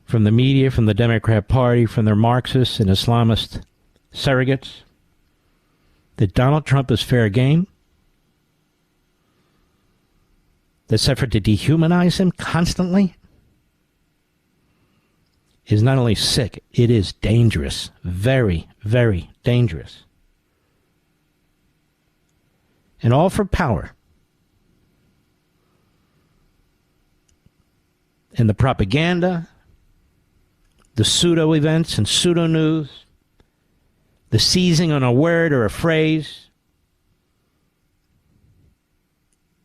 From the media, from the Democrat Party, from their Marxist and Islamist surrogates, that Donald Trump is fair game. This effort to dehumanize him constantly is not only sick, it is dangerous. Very, very dangerous. And all for power. And the propaganda, the pseudo events and pseudo news, the seizing on a word or a phrase.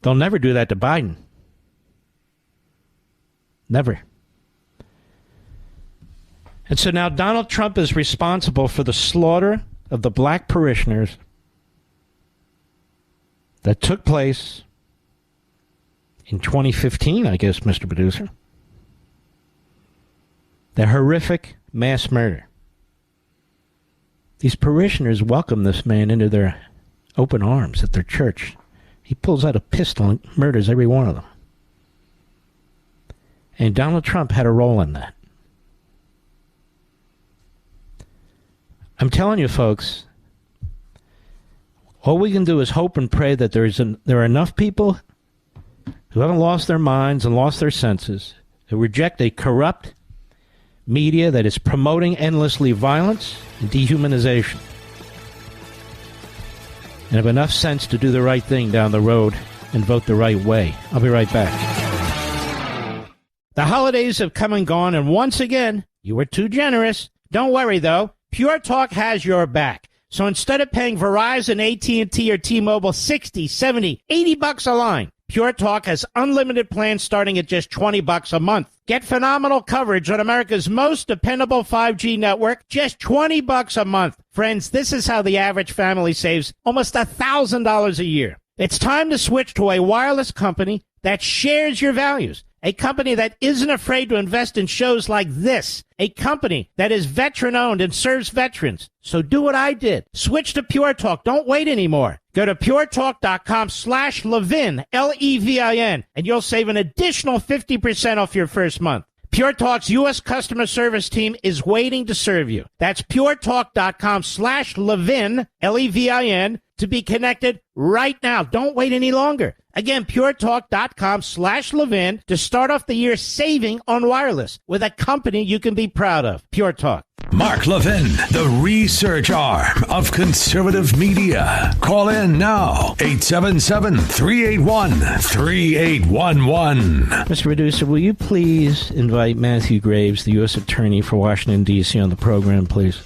They'll never do that to Biden. Never. And so now Donald Trump is responsible for the slaughter of the black parishioners that took place in 2015, I guess, Mr. Producer. The horrific mass murder. These parishioners welcome this man into their open arms at their church. He pulls out a pistol and murders every one of them. And Donald Trump had a role in that. I'm telling you, folks, all we can do is hope and pray that there are enough people who haven't lost their minds and lost their senses, who reject a corrupt, media that is promoting endlessly violence and dehumanization, and have enough sense to do the right thing down the road and vote the right way. I'll be right back. The holidays have come and gone, and once again, you were too generous. Don't worry, though. Pure Talk has your back. So instead of paying Verizon, AT&T, or T-Mobile $60, $70, $80 a line, Pure Talk has unlimited plans starting at just $20 a month. Get phenomenal coverage on America's most dependable 5G network, just $20 a month. Friends, this is how the average family saves almost $1,000 a year. It's time to switch to a wireless company that shares your values. A company that isn't afraid to invest in shows like this. A company that is veteran-owned and serves veterans. So do what I did. Switch to Pure Talk. Don't wait anymore. Go to puretalk.com/Levin, Levin, and you'll save an additional 50% off your first month. Pure Talk's U.S. customer service team is waiting to serve you. That's puretalk.com/Levin, Levin, to be connected right now. Don't wait any longer. Again, puretalk.com/Levin to start off the year saving on wireless with a company you can be proud of. Pure Talk. Mark Levin, the research arm of conservative media. Call in now, 877-381-3811. Mr. Producer, will you please invite Matthew Graves, the U.S. Attorney for Washington, D.C., on the program, please?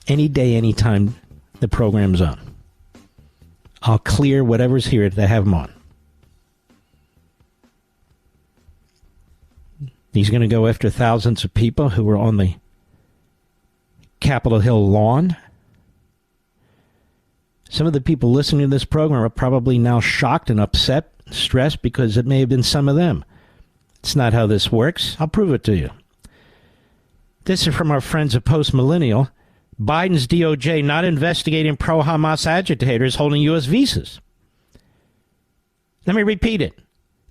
Any day, any time the program's on. I'll clear whatever's here to have him on. He's going to go after thousands of people who were on the Capitol Hill lawn. Some of the people listening to this program are probably now shocked and upset, stressed, because it may have been some of them. It's not how this works. I'll prove it to you. This is from our friends at Post Millennial. Biden's DOJ not investigating pro-Hamas agitators holding U.S. visas. Let me repeat it.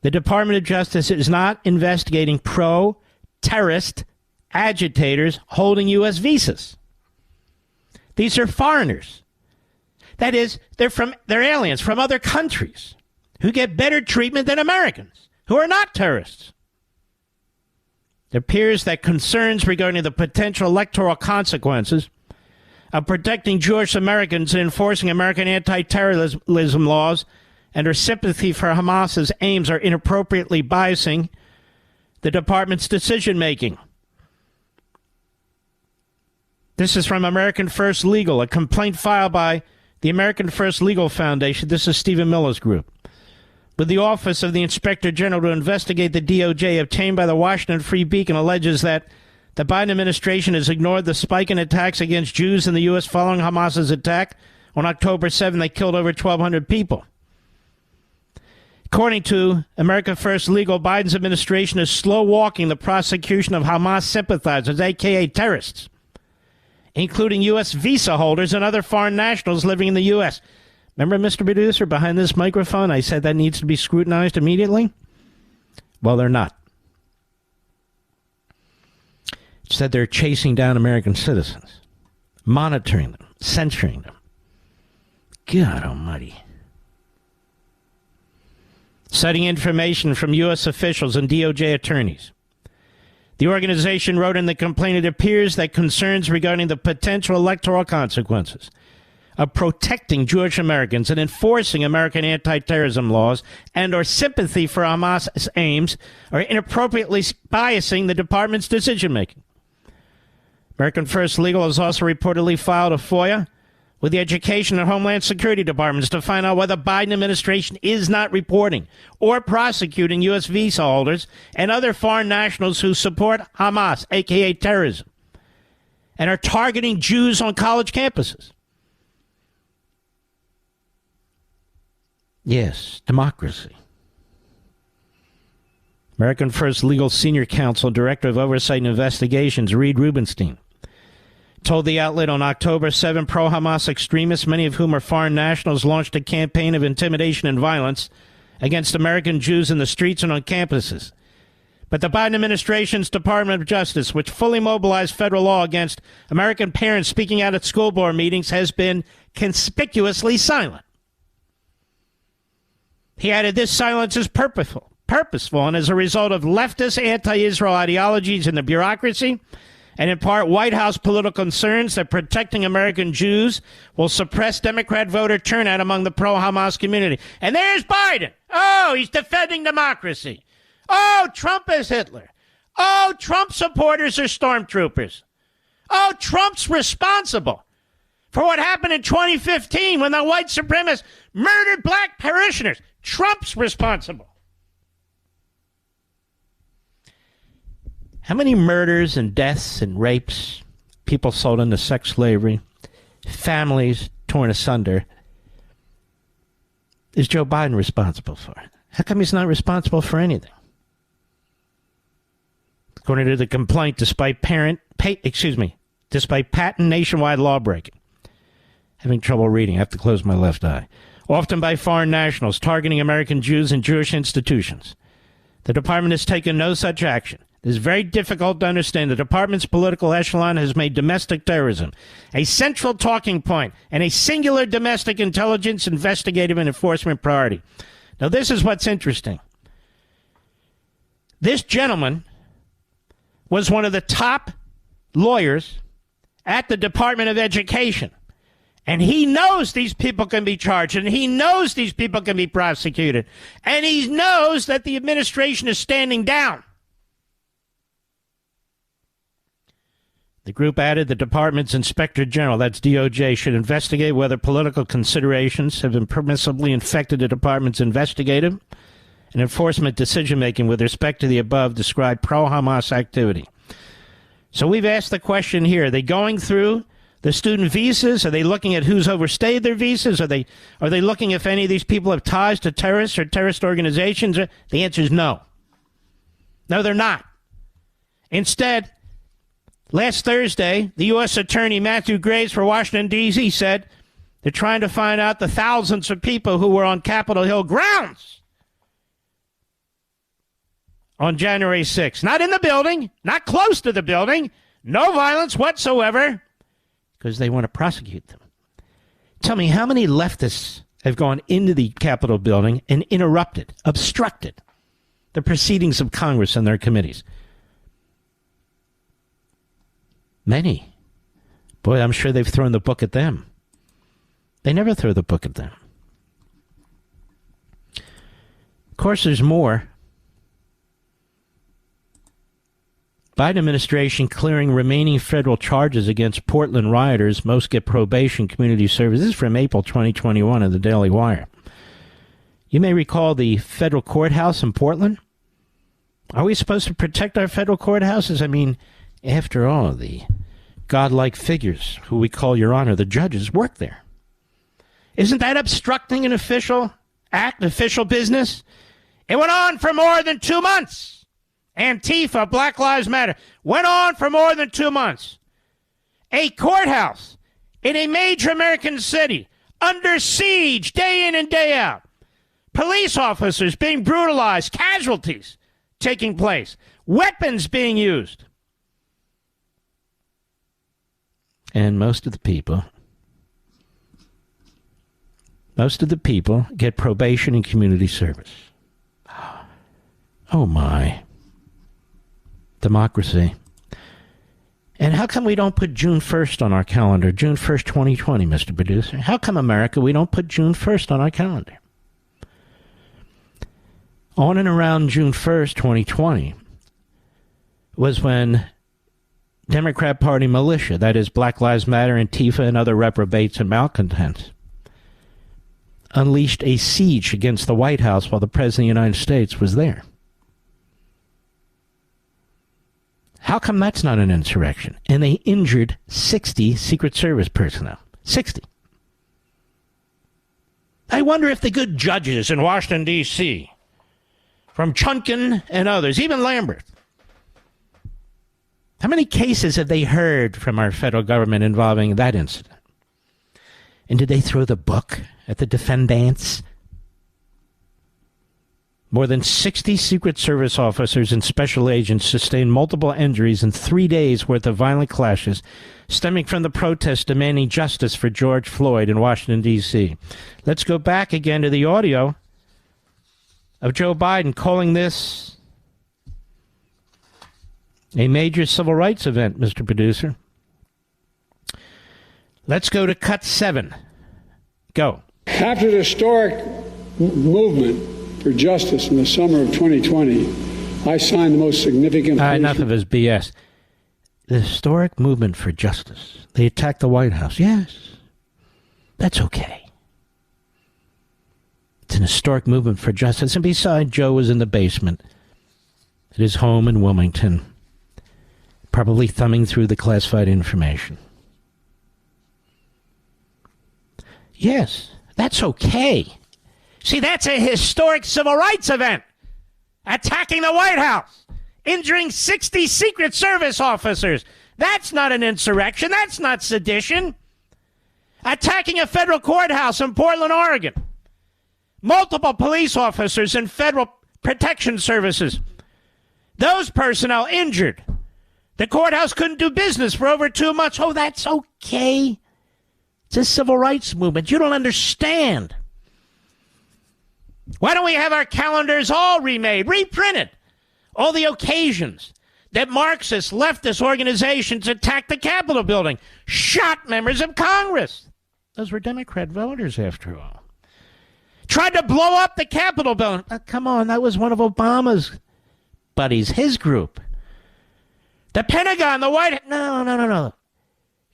The Department of Justice is not investigating pro-terrorist agitators holding U.S. visas. These are foreigners. That is, they're aliens from other countries who get better treatment than Americans, who are not terrorists. It appears that concerns regarding the potential electoral consequences of protecting Jewish Americans and enforcing American anti-terrorism laws and her sympathy for Hamas's aims are inappropriately biasing the department's decision-making. This is from American First Legal, a complaint filed by the American First Legal Foundation. This is Stephen Miller's group. With the Office of the Inspector General to investigate the DOJ obtained by the Washington Free Beacon alleges that the Biden administration has ignored the spike in attacks against Jews in the U.S. following Hamas's attack on October 7. They killed over 1,200 people. According to America First Legal, Biden's administration is slow-walking the prosecution of Hamas sympathizers, a.k.a. terrorists, including U.S. visa holders and other foreign nationals living in the U.S. Remember, Mr. Producer, behind this microphone, I said that needs to be scrutinized immediately? Well, they're not. It said they're chasing down American citizens, monitoring them, censoring them. God almighty. Citing information from U.S. officials and DOJ attorneys, the organization wrote in the complaint, it appears that concerns regarding the potential electoral consequences of protecting Jewish Americans and enforcing American anti-terrorism laws and or sympathy for Hamas's aims are inappropriately biasing the department's decision-making. American First Legal has also reportedly filed a FOIA with the Education and Homeland Security Departments to find out why the Biden administration is not reporting or prosecuting U.S. visa holders and other foreign nationals who support Hamas, a.k.a. terrorism, and are targeting Jews on college campuses. Yes, democracy. American First Legal Senior Counsel, Director of Oversight and Investigations, Reed Rubenstein, told the outlet on October 7, pro-Hamas extremists, many of whom are foreign nationals, launched a campaign of intimidation and violence against American Jews in the streets and on campuses. But the Biden administration's Department of Justice, which fully mobilized federal law against American parents speaking out at school board meetings, has been conspicuously silent. He added, this silence is purposeful purposeful and as a result of leftist anti-Israel ideologies in the bureaucracy, and in part White House political concerns that protecting American Jews will suppress Democrat voter turnout among the pro-Hamas community. And there's Biden. Oh, he's defending democracy. Oh, Trump is Hitler. Oh, Trump supporters are stormtroopers. Oh, Trump's responsible for what happened in 2015 when the white supremacists murdered black parishioners. Trump's responsible. How many murders and deaths and rapes, people sold into sex slavery, families torn asunder, is Joe Biden responsible for? How come he's not responsible for anything? According to the complaint, despite patent nationwide law breaking. Having trouble reading. I have to close my left eye. Often by foreign nationals targeting American Jews and Jewish institutions. The department has taken no such action. It is very difficult to understand. The department's political echelon has made domestic terrorism a central talking point and a singular domestic intelligence, investigative, and enforcement priority. Now, this is what's interesting. This gentleman was one of the top lawyers at the Department of Education. And he knows these people can be charged, and he knows these people can be prosecuted, and he knows that the administration is standing down. The group added the department's inspector general, that's DOJ, should investigate whether political considerations have impermissibly infected the department's investigative and enforcement decision-making with respect to the above described pro-Hamas activity. So we've asked the question here, are they going through the student visas? Are they looking at who's overstayed their visas? Are they looking if any of these people have ties to terrorists or terrorist organizations? The answer is no. No, they're not. Instead, last Thursday, the U.S. Attorney Matthew Graves for Washington, D.C. said they're trying to find out the thousands of people who were on Capitol Hill grounds on January 6th. Not in the building, not close to the building, no violence whatsoever, because they want to prosecute them. Tell me, how many leftists have gone into the Capitol building and interrupted, obstructed the proceedings of Congress and their committees? Many. Boy, I'm sure they've thrown the book at them. They never throw the book at them. Of course, there's more. Biden administration clearing remaining federal charges against Portland rioters. Most get probation, community service. This is from April 2021 in the Daily Wire. You may recall the federal courthouse in Portland. Are we supposed to protect our federal courthouses? I mean, after all, the godlike figures who we call Your Honor, the judges, work there. Isn't that obstructing an official act, official business? It went on for more than 2 months. Antifa, Black Lives Matter, went on for more than 2 months. A courthouse in a major American city under siege day in and day out. Police officers being brutalized, casualties taking place, weapons being used. And most of the people get probation and community service. Oh, my. Democracy. And how come we don't put June 1st on our calendar? June 1st, 2020, Mr. Producer. How come, America, we don't put June 1st on our calendar? On and around June 1st, 2020, was when Democrat Party militia, that is Black Lives Matter, Antifa, and other reprobates and malcontents, unleashed a siege against the White House while the President of the United States was there. How come that's not an insurrection? And they injured 60 Secret Service personnel. 60. I wonder if the good judges in Washington, D.C., from Chunkin and others, even Lambert, how many cases have they heard from our federal government involving that incident? And did they throw the book at the defendants? More than 60 Secret Service officers and special agents sustained multiple injuries in 3 days' worth of violent clashes stemming from the protests demanding justice for George Floyd in Washington, D.C. Let's go back again to the audio of Joe Biden, calling this a major civil rights event, Mr. Producer. Let's go to cut 7. Go. After the historic movement for justice in the summer of 2020, I signed the most significant... Enough of his BS. The historic movement for justice. They attacked the White House. Yes. That's okay. It's an historic movement for justice. And besides, Joe was in the basement at his home in Wilmington, probably thumbing through the classified information. Yes, that's okay. See, that's a historic civil rights event. Attacking the White House, injuring 60 Secret Service officers. That's not an insurrection. That's not sedition. Attacking a federal courthouse in Portland, Oregon. Multiple police officers and federal protection services. Those personnel injured. The courthouse couldn't do business for over 2 months. Oh, that's okay. It's a civil rights movement. You don't understand. Why don't we have our calendars all remade, reprinted? All the occasions that Marxist, leftist organizations attacked the Capitol building, shot members of Congress. Those were Democrat voters, after all. Tried to blow up the Capitol building. Come on, that was one of Obama's buddies, his group. The Pentagon, the White House. No.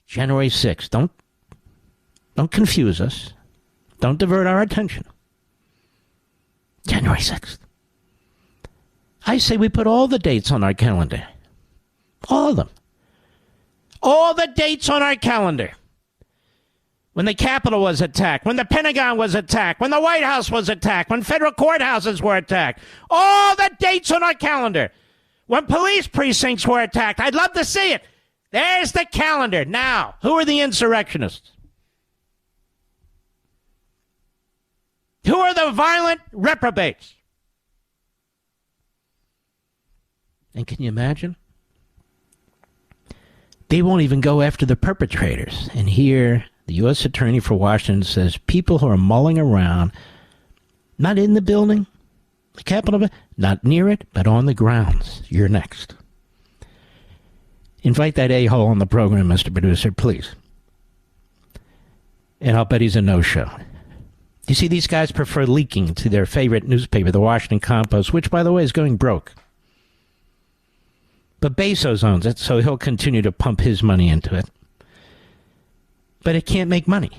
January 6th. Don't confuse us. Don't divert our attention. January 6th. I say we put all the dates on our calendar. All of them. All the dates on our calendar. When the Capitol was attacked, when the Pentagon was attacked, when the White House was attacked, when federal courthouses were attacked. All the dates on our calendar. When police precincts were attacked. I'd love to see it. There's the calendar. Now, who are the insurrectionists? Who are the violent reprobates? And can you imagine? They won't even go after the perpetrators. And here, the U.S. Attorney for Washington says people who are mulling around, not in the building, the Capitol, not near it, but on the grounds. You're next. Invite that a-hole on the program, Mr. Producer, please. And I'll bet he's a no-show. You see, these guys prefer leaking to their favorite newspaper, the Washington Compost, which, by the way, is going broke. But Bezos owns it, so he'll continue to pump his money into it. But it can't make money.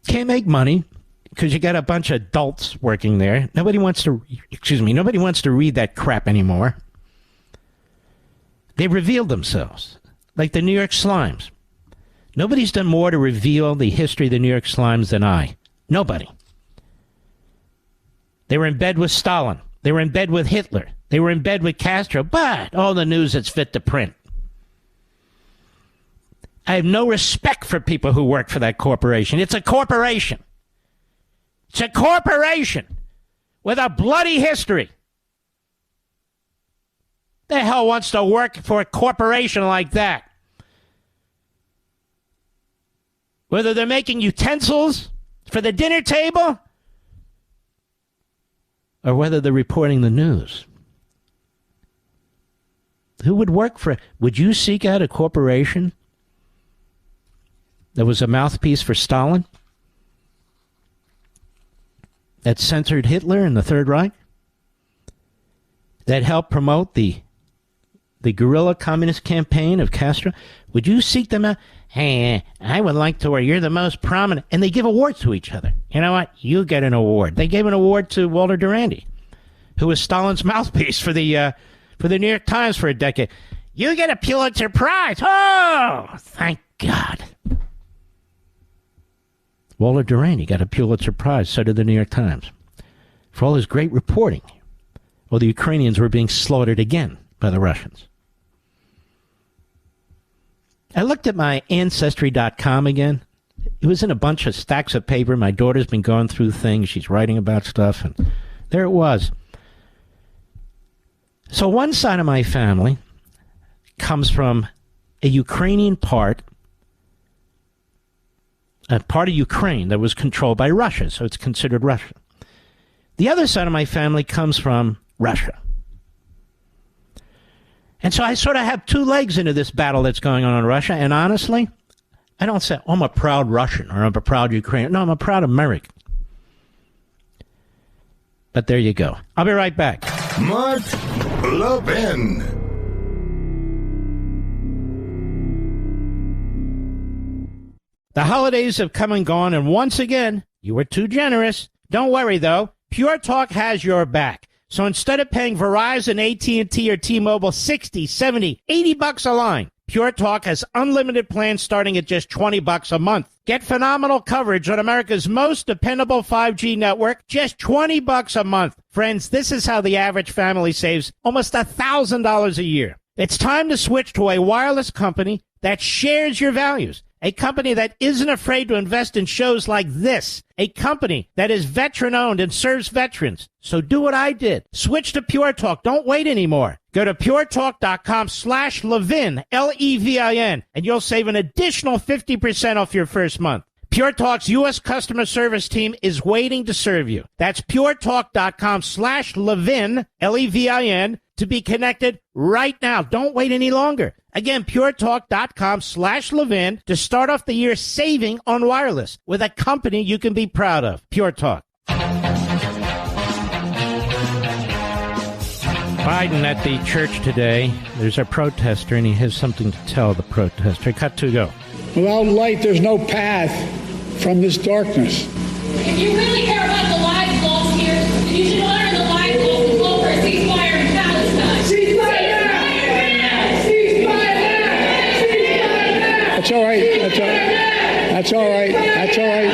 Can't make money because you got a bunch of adults working there. Nobody wants to read that crap anymore. They revealed themselves, like the New York Slimes. Nobody's done more to reveal the history of the New York Slimes than I. Nobody. They were in bed with Stalin. They were in bed with Hitler. They were in bed with Castro. But all the news that's fit to print. I have no respect for people who work for that corporation. It's a corporation. It's a corporation with a bloody history. The hell wants to work for a corporation like that? Whether they're making utensils for the dinner table or whether they're reporting the news. Who would work for it? Would you seek out a corporation that was a mouthpiece for Stalin? That censored Hitler and the Third Reich? That helped promote the guerrilla communist campaign of Castro? Would you seek them out? Hey, I would like to where you're the most prominent. And they give awards to each other. You know what? You get an award. They gave an award to Walter Durandi, who was Stalin's mouthpiece for the New York Times for a decade. You get a Pulitzer Prize. Oh, thank God. Walter Durandi got a Pulitzer Prize. So did the New York Times. For all his great reporting. Well, the Ukrainians were being slaughtered again by the Russians. I looked at my Ancestry.com again. It was in a bunch of stacks of paper. My daughter's been going through things. She's writing about stuff. And there it was. So one side of my family comes from a Ukrainian part of Ukraine that was controlled by Russia. So it's considered Russia. The other side of my family comes from Russia. And so I sort of have two legs into this battle that's going on in Russia. And honestly, I don't say, oh, I'm a proud Russian or I'm a proud Ukrainian. No, I'm a proud American. But there you go. I'll be right back. Mark Levin. The holidays have come and gone, and once again, you were too generous. Don't worry, though. Pure Talk has your back. So instead of paying Verizon, AT&T, or T-Mobile 60, 70, 80 bucks a line, Pure Talk has unlimited plans starting at just 20 bucks a month. Get phenomenal coverage on America's most dependable 5G network, just 20 bucks a month. Friends, this is how the average family saves almost $1,000 a year. It's time to switch to a wireless company that shares your values. A company that isn't afraid to invest in shows like this. A company that is veteran-owned and serves veterans. So do what I did. Switch to Pure Talk. Don't wait anymore. Go to puretalk.com/Levin, Levin, and you'll save an additional 50% off your first month. Pure Talk's U.S. customer service team is waiting to serve you. That's puretalk.com/Levin, Levin, to be connected right now. Don't wait any longer. Again, puretalk.com/Levin to start off the year saving on wireless with a company you can be proud of. Pure Talk. Biden at the church today. There's a protester, and he has something to tell the protester. Cut to go. Without light, there's no path from this darkness. If you really care about the lives lost here, then you should honor the lives lost and call for a ceasefire in Palestine. Ceasefire now! Ceasefire now! Ceasefire now! That's all right. That's all right. That's all right. That's all right.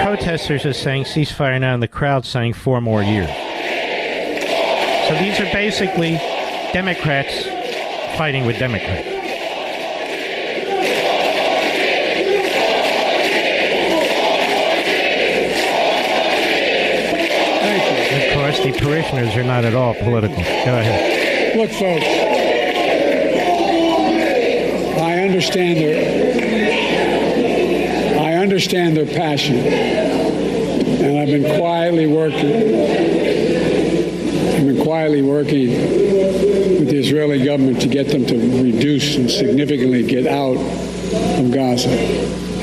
Protesters are saying ceasefire now, and the crowd saying 4 more years. So these are basically Democrats fighting with Democrats. Thank you. And of course, the parishioners are not at all political. Go ahead. Look, folks, I understand their passion, and I've been quietly working with the Israeli government to get them to reduce and significantly get out of Gaza.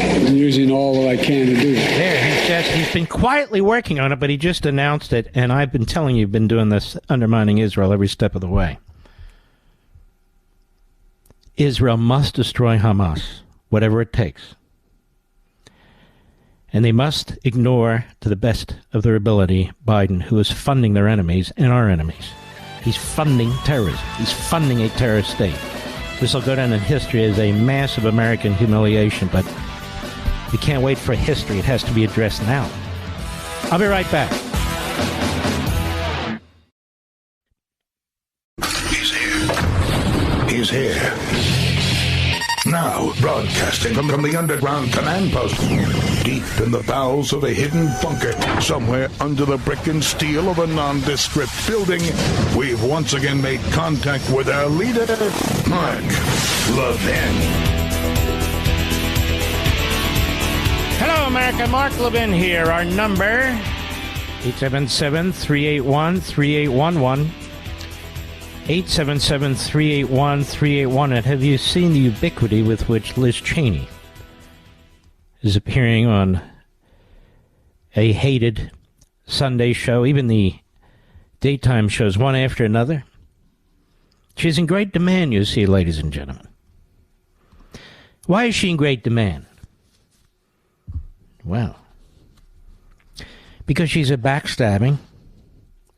I'm using all that I can to do that. He's been quietly working on it, but he just announced it, and I've been telling you, been doing this, undermining Israel every step of the way. Israel must destroy Hamas, whatever it takes. And they must ignore, to the best of their ability, Biden, who is funding their enemies and our enemies. He's funding terrorism. He's funding a terrorist state. This will go down in history as a massive American humiliation, but we can't wait for history. It has to be addressed now. I'll be right back. He's here. Now, broadcasting from the underground command post, deep in the bowels of a hidden bunker, somewhere under the brick and steel of a nondescript building, we've once again made contact with our leader, Mark Levin. Hello, America. Mark Levin here. Our number, 877-381-3811. 877-381-3811. And have you seen the ubiquity with which Liz Cheney is appearing on a hated Sunday show, even the daytime shows, one after another? She's in great demand, you see, ladies and gentlemen. Why is she in great demand? Well, because she's a backstabbing,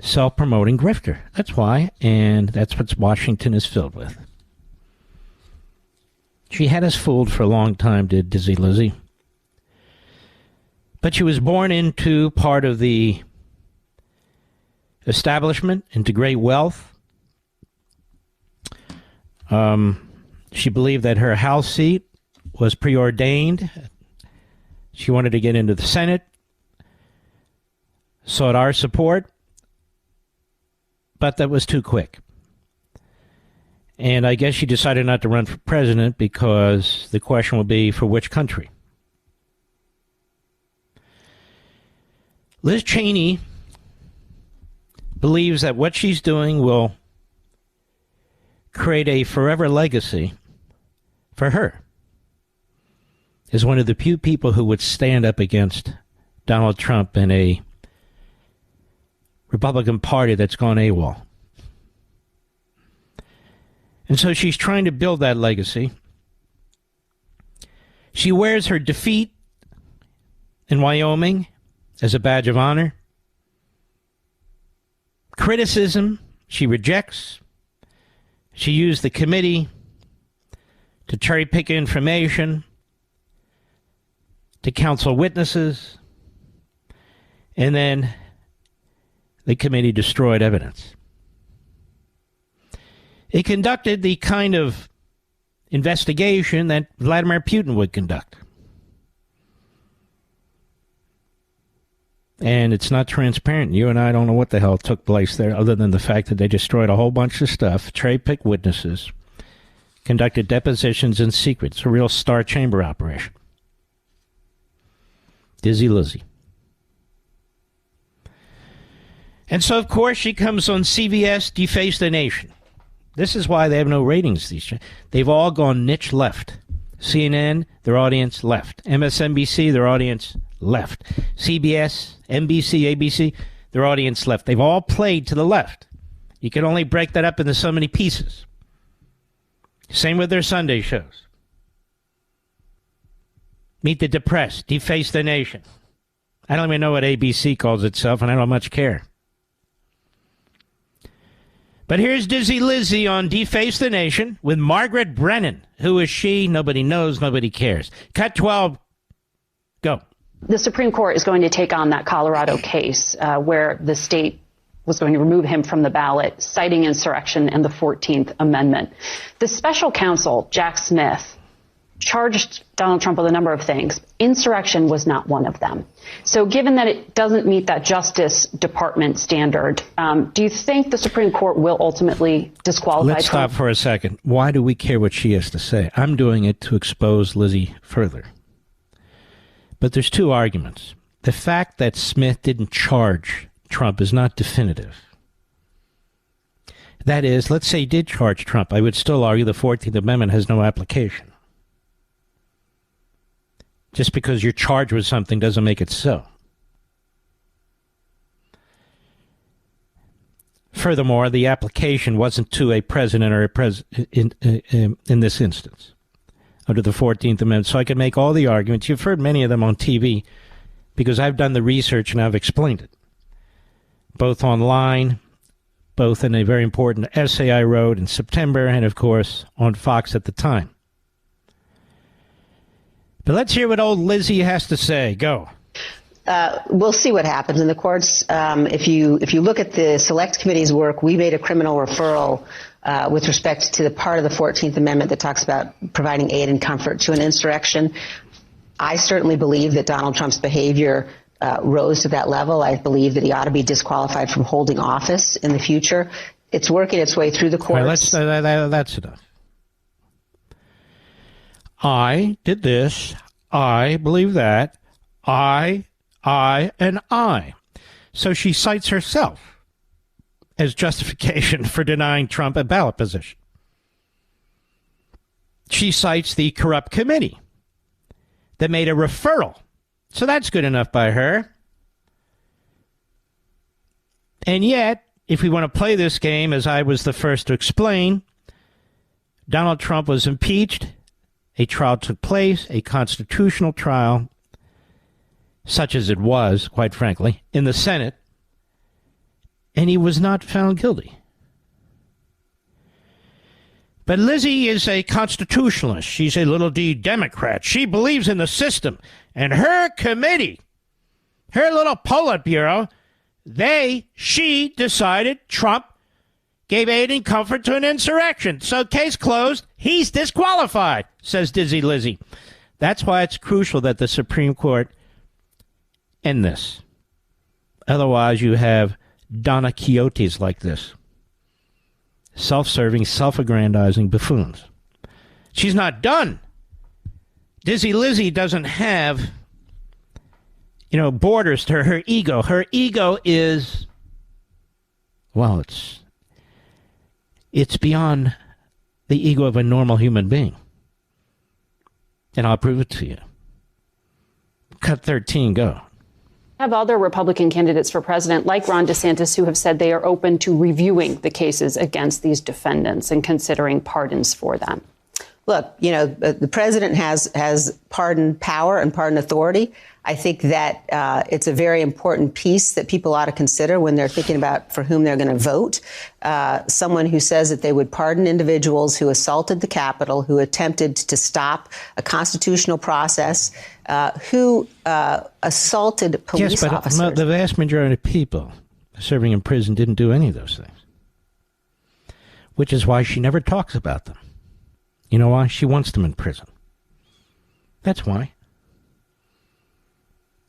self-promoting grifter. That's why, and that's what Washington is filled with. She had us fooled for a long time, did Dizzy Lizzie. But she was born into part of the establishment, into great wealth. She believed that her house seat was preordained. She wanted to get into the Senate, sought our support, but that was too quick. And I guess she decided not to run for president because the question will be, for which country? Liz Cheney believes that what she's doing will create a forever legacy for her as one of the few people who would stand up against Donald Trump and a Republican Party that's gone AWOL. And so she's trying to build that legacy. She wears her defeat in Wyoming as a badge of honor. Criticism she rejects. She used the committee to cherry pick information, to counsel witnesses, and then the committee destroyed evidence. It conducted the kind of investigation that Vladimir Putin would conduct. And it's not transparent. You and I don't know what the hell took place there, other than the fact that they destroyed a whole bunch of stuff, cherry-picked witnesses, conducted depositions in secret. It's a real Star Chamber operation. Dizzy Lizzy. And so, of course, she comes on CBS, Deface the Nation. This is why they have no ratings. They've all gone niche left. CNN, their audience left. MSNBC, their audience left. CBS, NBC, ABC, their audience left. They've all played to the left. You can only break that up into so many pieces. Same with their Sunday shows. Meet the Depressed, Deface the Nation. I don't even know what ABC calls itself, and I don't much care. But here's Dizzy Lizzy on Deface the Nation with Margaret Brennan. Who is she? Nobody knows. Nobody cares. Cut 12. Go. The Supreme Court is going to take on that Colorado case where the state was going to remove him from the ballot, citing insurrection and the 14th Amendment. The special counsel, Jack Smith, charged Donald Trump with a number of things. Insurrection was not one of them. So given that it doesn't meet that Justice Department standard, do you think the Supreme Court will ultimately disqualify Let's Trump? stop for a second. Why do we care what she has to say? I'm doing it to expose Lizzie further. But there's two arguments. The fact that Smith didn't charge Trump is not definitive. That is, let's say he did charge Trump. I would still argue the 14th Amendment has no application. Just because you're charged with something doesn't make it so. Furthermore, the application wasn't to a president or in this instance under the 14th Amendment. So I could make all the arguments. You've heard many of them on TV because I've done the research and I've explained it, both online, both in a very important essay I wrote in September and, of course, on Fox at the time. But let's hear what old Lizzie has to say. Go. We'll see what happens in the courts. If you look at the Select Committee's work, we made a criminal referral with respect to the part of the 14th Amendment that talks about providing aid and comfort to an insurrection. I certainly believe that Donald Trump's behavior rose to that level. I believe that he ought to be disqualified from holding office in the future. It's working its way through the courts. That's enough. I did this. I believe that. I, and I. So she cites herself as justification for denying Trump a ballot position. She cites the corrupt committee that made a referral. So that's good enough by her. And yet, if we want to play this game, as I was the first to explain, Donald Trump was impeached. A trial took place, a constitutional trial, such as it was, quite frankly, in the Senate, and he was not found guilty. But Lizzie is a constitutionalist. She's a little d Democrat. She believes in the system. And her committee, her little Politburo, she decided Trump gave aid and comfort to an insurrection. So case closed. He's disqualified, says Dizzy Lizzy. That's why it's crucial that the Supreme Court end this. Otherwise, you have Donna Quixotes like this. Self-serving, self-aggrandizing buffoons. She's not done. Dizzy Lizzy doesn't have, borders to her ego. Her ego is, well, it's beyond the ego of a normal human being. And I'll prove it to you. Cut 13, go. Have other Republican candidates for president, like Ron DeSantis, who have said they are open to reviewing the cases against these defendants and considering pardons for them. Look, the president has pardon power and pardon authority. I think that it's a very important piece that people ought to consider when they're thinking about for whom they're going to vote. Someone who says that they would pardon individuals who assaulted the Capitol, who attempted to stop a constitutional process, who assaulted police officers. Yes, but the vast majority of people serving in prison didn't do any of those things, which is why she never talks about them. You know why? She wants them in prison. That's why.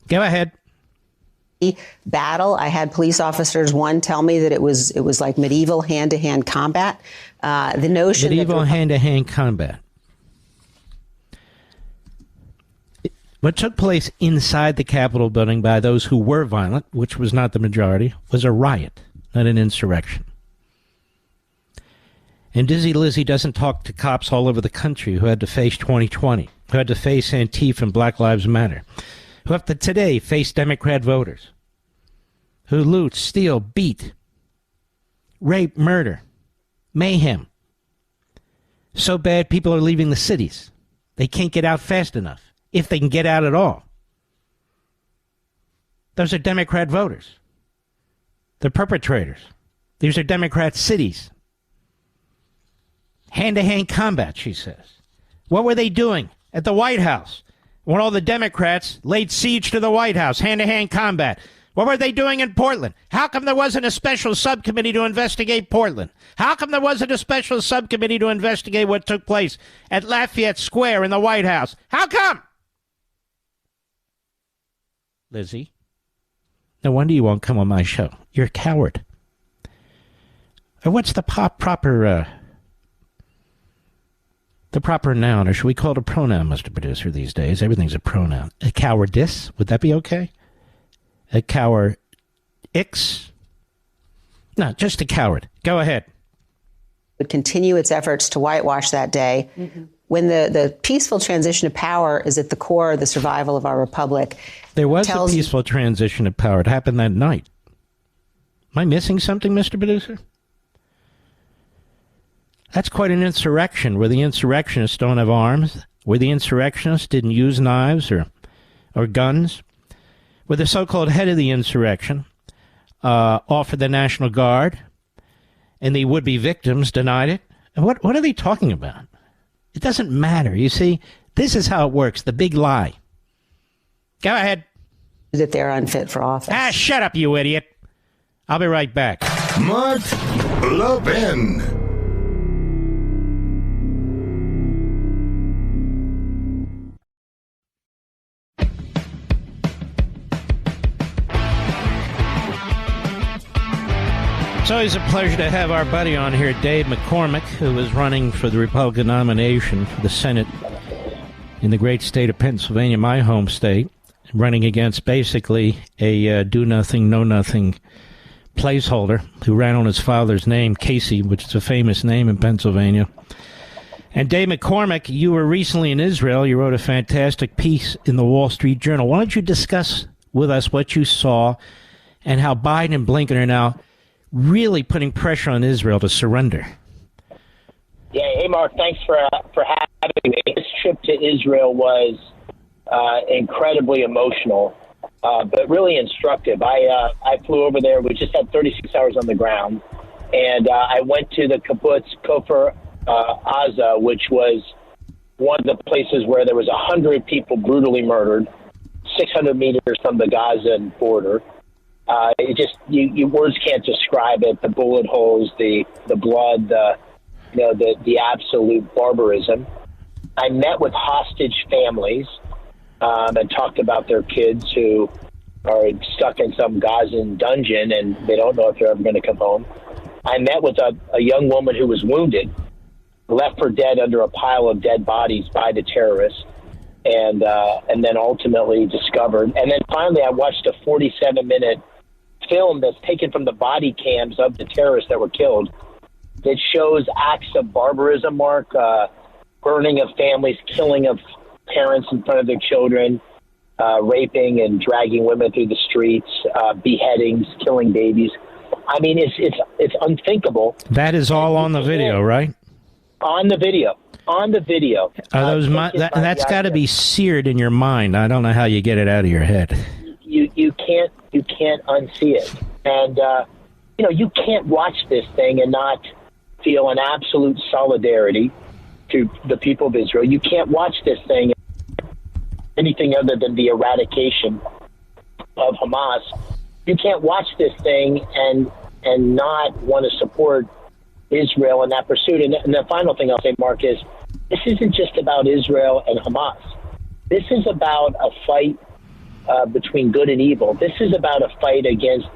Go ahead. Battle. I had police officers, one tell me that it was like medieval hand-to-hand combat. The notion medieval hand-to-hand combat. What took place inside the Capitol building by those who were violent, which was not the majority, was a riot, not an insurrection. And Dizzy Lizzy doesn't talk to cops all over the country who had to face 2020, who had to face Antifa and Black Lives Matter, who have to today face Democrat voters, who loot, steal, beat, rape, murder, mayhem. So bad people are leaving the cities. They can't get out fast enough, if they can get out at all. Those are Democrat voters. They're perpetrators. These are Democrat cities. Hand-to-hand combat, she says. What were they doing at the White House when all the Democrats laid siege to the White House? Hand-to-hand combat. What were they doing in Portland? How come there wasn't a special subcommittee to investigate Portland? How come there wasn't a special subcommittee to investigate what took place at Lafayette Square in the White House? How come? Lizzie, no wonder you won't come on my show. You're a coward. Or what's the proper noun, or should we call it a pronoun, Mr. Producer, these days? Everything's a pronoun. A cowardice? Would that be okay? A coward X? No, just a coward. Go ahead. Would continue its efforts to whitewash that day. Mm-hmm. When the peaceful transition of power is at the core of the survival of our republic. There was a peaceful transition of power. It happened that night. Am I missing something, Mr. Producer? That's quite an insurrection, where the insurrectionists don't have arms, where the insurrectionists didn't use knives or guns, where the so-called head of the insurrection offered the National Guard, and the would-be victims denied it. And what are they talking about? It doesn't matter. You see, this is how it works, the big lie. Go ahead. That they're unfit for office. Ah, shut up, you idiot. I'll be right back. Mark Levin. It's always a pleasure to have our buddy on here, Dave McCormick, who is running for the Republican nomination for the Senate in the great state of Pennsylvania, my home state, running against basically a do-nothing, know-nothing placeholder who ran on his father's name, Casey, which is a famous name in Pennsylvania. And Dave McCormick, you were recently in Israel. You wrote a fantastic piece in the Wall Street Journal. Why don't you discuss with us what you saw and how Biden and Blinken are now really putting pressure on Israel to surrender? Yeah, hey, Mark, thanks for having me. This trip to Israel was incredibly emotional, but really instructive. I flew over there. We just had 36 hours on the ground, and I went to the kibbutz Kfar Aza, which was one of the places where there was 100 people brutally murdered, 600 meters from the Gaza border. It just you words can't describe it. The bullet holes, the blood, the absolute barbarism. I met with hostage families and talked about their kids who are stuck in some Gazan dungeon and they don't know if they're ever going to come home. I met with a young woman who was wounded, left for dead under a pile of dead bodies by the terrorists, and then ultimately discovered. And then finally, I watched a 47-minute film that's taken from the body cams of the terrorists that were killed that shows acts of barbarism, Mark, burning of families, killing of parents in front of their children, raping and dragging women through the streets, beheadings, killing babies. I mean, it's unthinkable. That is all on the video, right? On the video. Are those that's got to be seared in your mind. I don't know how you get it out of your head. You can't unsee it, and you can't watch this thing and not feel an absolute solidarity to the people of Israel. You can't watch this thing anything other than the eradication of Hamas. You can't watch this thing and not want to support Israel in that pursuit. And the final thing I'll say, Mark, is this isn't just about Israel and Hamas. This is about a fight between good and evil. This is about a fight against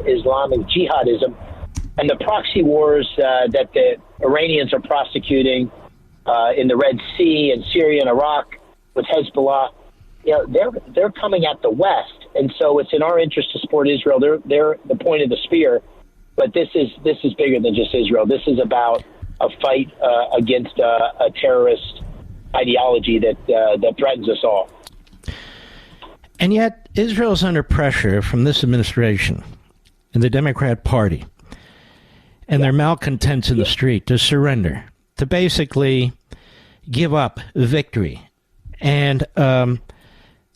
Islamic jihadism and the proxy wars that the Iranians are prosecuting in the Red Sea and Syria and Iraq with Hezbollah. They're coming at the West, and so it's in our interest to support Israel. They're the point of the spear, but this is bigger than just Israel. This is about a fight against a terrorist ideology that threatens us all. And yet, Israel's under pressure from this administration and the Democrat Party and their malcontents in the street to surrender, to basically give up victory. And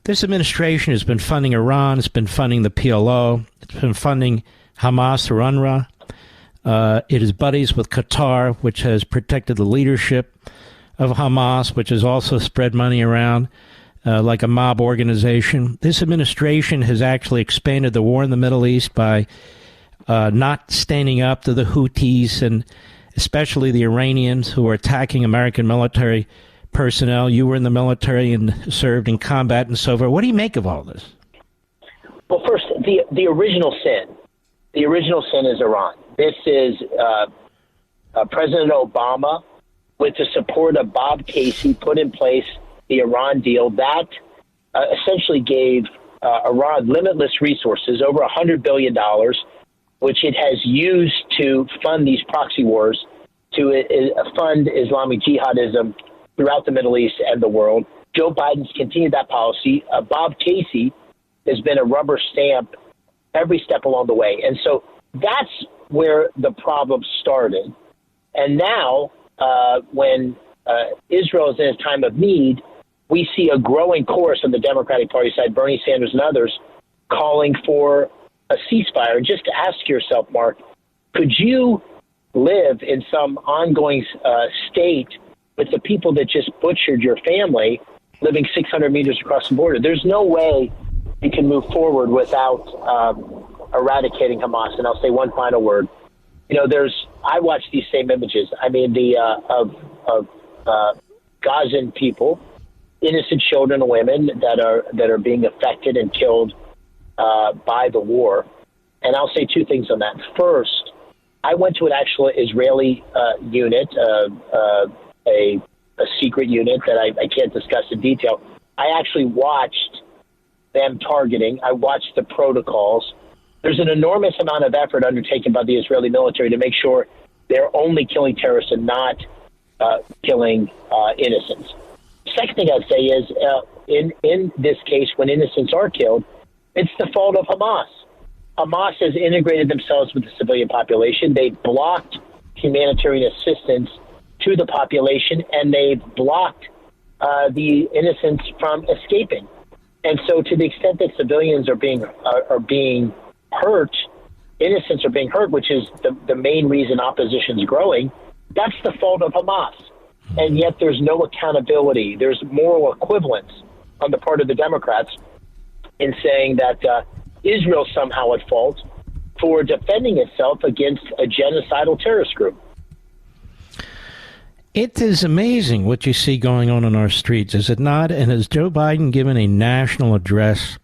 this administration has been funding Iran, it's been funding the PLO, it's been funding Hamas through UNRWA. It is buddies with Qatar, which has protected the leadership of Hamas, which has also spread money around like a mob organization. This administration has actually expanded the war in the Middle East by not standing up to the Houthis and especially the Iranians who are attacking American military personnel. You were in the military and served in combat and so forth. What do you make of all this? Well, first, the original sin. The original sin is Iran. This is President Obama, with the support of Bob Casey, put in place the Iran deal that essentially gave Iran limitless resources, over $100 billion, which it has used to fund these proxy wars, to fund Islamic jihadism throughout the Middle East and the world. Joe Biden's continued that policy. Bob Casey has been a rubber stamp every step along the way. And so that's where the problem started. And now, when Israel is in a time of need, we see a growing chorus on the Democratic Party side, Bernie Sanders and others, calling for a ceasefire. And just to ask yourself, Mark, could you live in some ongoing state with the people that just butchered your family living 600 meters across the border? There's no way you can move forward without eradicating Hamas. And I'll say one final word. I watch these same images. I mean, of Gazan people, innocent children and women that are being affected and killed by the war. And I'll say two things on that. First, I went to an actual Israeli unit, a secret unit that I can't discuss in detail. I actually watched them targeting. I watched the protocols. There's an enormous amount of effort undertaken by the Israeli military to make sure they're only killing terrorists and not killing innocents. Second thing I'd say is, in this case, when innocents are killed, it's the fault of Hamas. Hamas has integrated themselves with the civilian population. They've blocked humanitarian assistance to the population, and they've blocked the innocents from escaping. And so, to the extent that civilians are being hurt, innocents are being hurt, which is the main reason opposition is growing, that's the fault of Hamas. And yet there's no accountability. There's moral equivalence on the part of the Democrats in saying that, Israel somehow at fault for defending itself against a genocidal terrorist group. It is amazing what you see going on in our streets, is it not? And has Joe Biden given a national address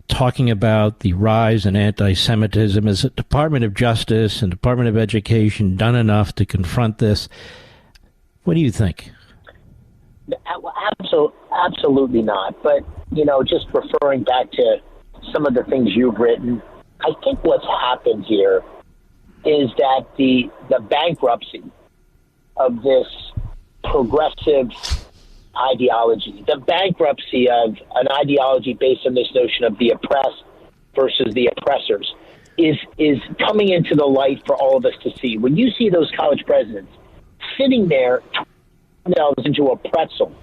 talking about the rise in anti-Semitism? Is the Department of Justice and Department of Education done enough to confront this? What do you think? Absolutely not. But, just referring back to some of the things you've written, I think what's happened here is that the bankruptcy of this progressive ideology, the bankruptcy of an ideology based on this notion of the oppressed versus the oppressors, is coming into the light for all of us to see. When you see those college presidents sitting there themselves into a pretzel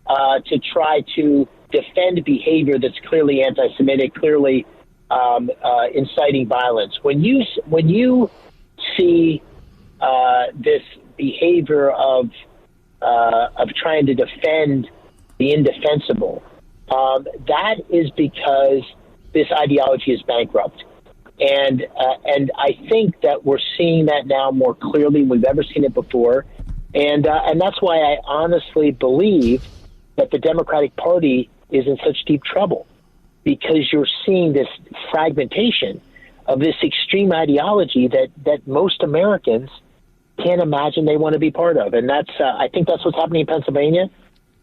to try to defend behavior that's clearly anti-Semitic, clearly inciting violence. When you see this behavior of trying to defend the indefensible, that is because this ideology is bankrupt. And I think that we're seeing that now more clearly than we've ever seen it before. And that's why I honestly believe that the Democratic Party is in such deep trouble, because you're seeing this fragmentation of this extreme ideology that most Americans can't imagine they want to be part of. And that's I think that's what's happening in Pennsylvania.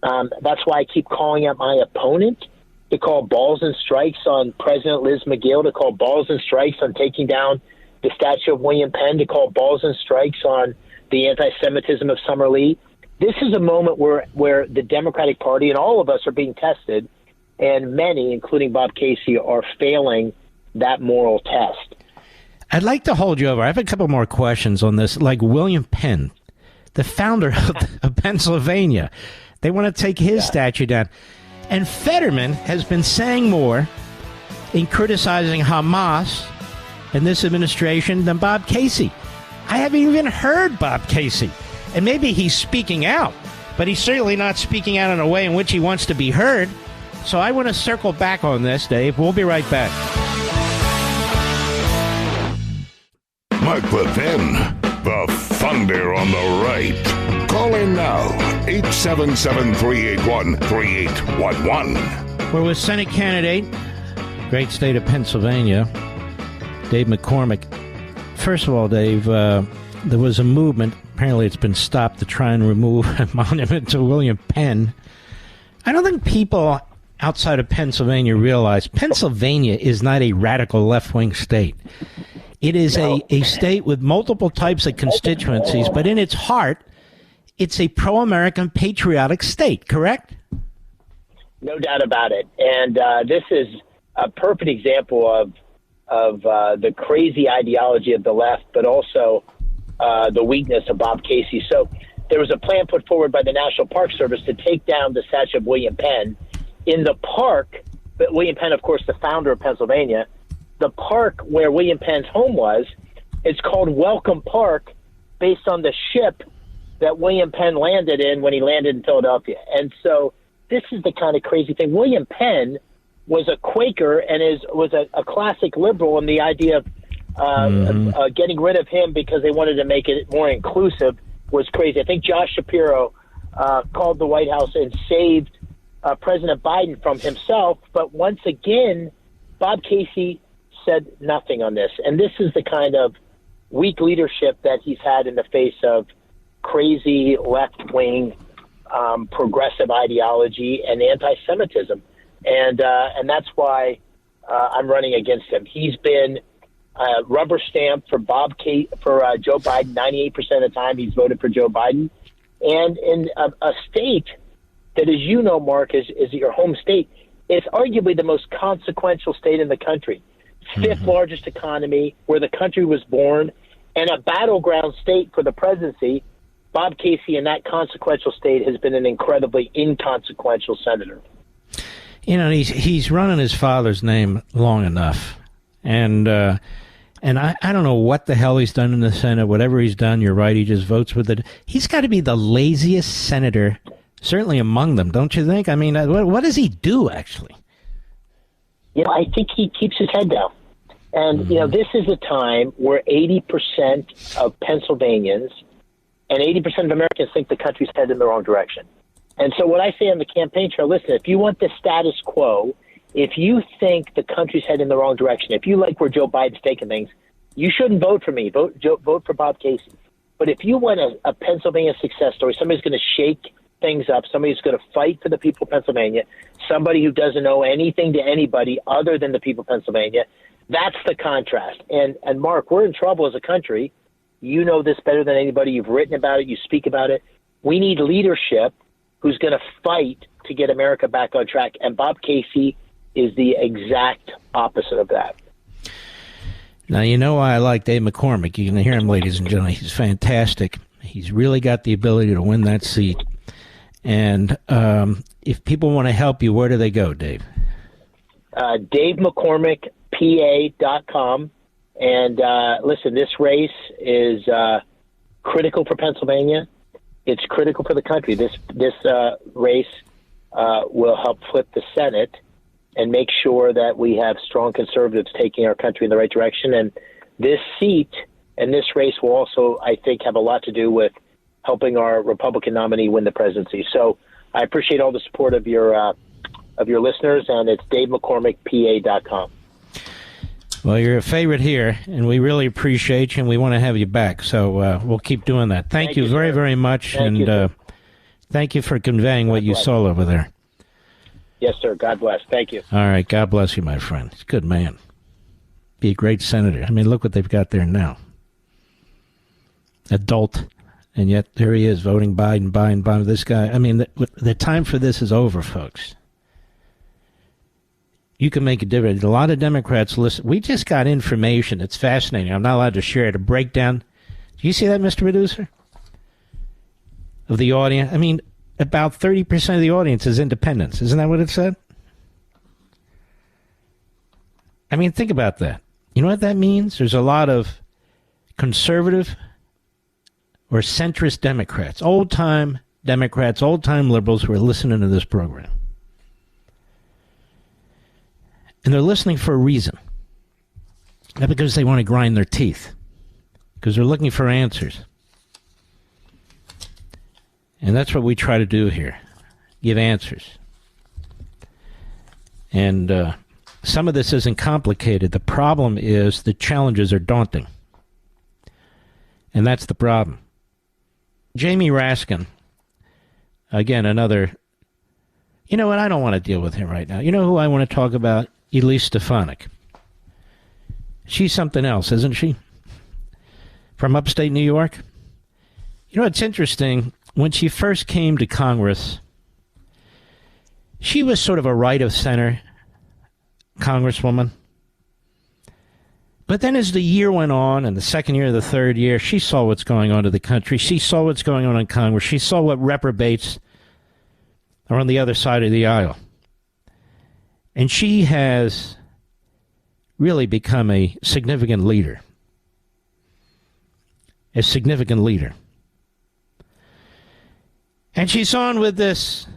That's why I keep calling out my opponent to call balls and strikes on President Liz McGill, to call balls and strikes on taking down the statue of William Penn, to call balls and strikes on the anti-Semitism of Summer Lee. This is a moment where the Democratic Party and all of us are being tested, and many, including Bob Casey, are failing that moral test. I'd like to hold you over. I have a couple more questions on this. Like William Penn, the founder of Pennsylvania, they want to take his statue down. And Fetterman has been saying more in criticizing Hamas and this administration than Bob Casey. I haven't even heard Bob Casey. And maybe he's speaking out, but he's certainly not speaking out in a way in which he wants to be heard. So I want to circle back on this, Dave. We'll be right back. Mark Levin, the thunder on the right. Call in now, 877-381-3811. We're with Senate candidate, great state of Pennsylvania, Dave McCormick. First of all, Dave, there was a movement, apparently it's been stopped, to try and remove a monument to William Penn. I don't think people outside of Pennsylvania realize Pennsylvania is not a radical left-wing state. It is a state with multiple types of constituencies, but in its heart, it's a pro-American patriotic state, correct? No doubt about it. And this is a perfect example of the crazy ideology of the left, but also the weakness of Bob Casey. So there was a plan put forward by the National Park Service to take down the statue of William Penn. In the park, but William Penn, of course, the founder of Pennsylvania, the park where William Penn's home was, it's called Welcome Park, based on the ship that William Penn landed in when he landed in Philadelphia. And so this is the kind of crazy thing. William Penn was a Quaker and was a classic liberal, and the idea of getting rid of him because they wanted to make it more inclusive was crazy. I think Josh Shapiro called the White House and saved President Biden from himself. But once again, Bob Casey said nothing on this. And this is the kind of weak leadership that he's had in the face of crazy left-wing progressive ideology and anti-Semitism. And that's why I'm running against him. He's been rubber stamped for Joe Biden 98% of the time. He's voted for Joe Biden. And in a state that, as you know, Mark, is your home state, it's arguably the most consequential state in the country. Fifth largest economy, where the country was born, and a battleground state for the presidency. Bob Casey in that consequential state has been an incredibly inconsequential senator. You know, he's running his father's name long enough. And I don't know what the hell he's done in the Senate. Whatever he's done, you're right, he just votes with it. He's got to be the laziest senator, certainly among them, don't you think? I mean, what does he do, actually? I think he keeps his head down. And, this is a time where 80% of Pennsylvanians and 80% of Americans think the country's headed in the wrong direction. And so what I say on the campaign trail, listen, if you want the status quo, if you think the country's headed in the wrong direction, if you like where Joe Biden's taking things, you shouldn't vote for me. Vote for Bob Casey. But if you want a Pennsylvania success story, somebody's going to shake things up, somebody who's going to fight for the people of Pennsylvania, somebody who doesn't owe anything to anybody other than the people of Pennsylvania, that's the contrast. And Mark, we're in trouble as a country. You know this better than anybody. You've written about it. You speak about it. We need leadership who's going to fight to get America back on track. And Bob Casey is the exact opposite of that. Now, you know why I like Dave McCormick. You can hear him, ladies and gentlemen. He's fantastic. He's really got the ability to win that seat. And if people want to help you, where do they go, Dave? DaveMcCormickPA.com. And listen, this race is critical for Pennsylvania. It's critical for the country. This race will help flip the Senate and make sure that we have strong conservatives taking our country in the right direction. And this seat and this race will also, I think, have a lot to do with helping our Republican nominee win the presidency. So I appreciate all the support of your listeners, and it's DaveMcCormickPA.com. Well, you're a favorite here, and we really appreciate you, and we want to have you back. So we'll keep doing that. Thank you very, very much, and thank you for conveying what you saw over there. Yes, sir. God bless. Thank you. All right. God bless you, my friend. He's a good man. Be a great senator. I mean, look what they've got there now. Adult. And yet there he is voting Biden. This guy. I mean, the time for this is over, folks. You can make a difference. A lot of Democrats listen. We just got information. It's fascinating. I'm not allowed to share it. A breakdown. Do you see that, Mr. Producer? Of the audience. I mean, about 30% of the audience is independents. Isn't that what it said? I mean, think about that. You know what that means? There's a lot of conservative or centrist Democrats, old-time Democrats, old-time liberals who are listening to this program. And they're listening for a reason. Not because they want to grind their teeth. Because they're looking for answers. And that's what we try to do here. Give answers. And some of this isn't complicated. The problem is the challenges are daunting. And that's the problem. Jamie Raskin, again, another... You know what? I don't want to deal with him right now. You know who I want to talk about? Elise Stefanik. She's something else, isn't she? From upstate New York. You know, it's interesting. When she first came to Congress, she was sort of a right-of-center congresswoman. But then as the year went on, and the second year, the third year, she saw what's going on to the country. She saw what's going on in Congress. She saw what reprobates are on the other side of the aisle. And she has really become a significant leader. A significant leader. And she's on with this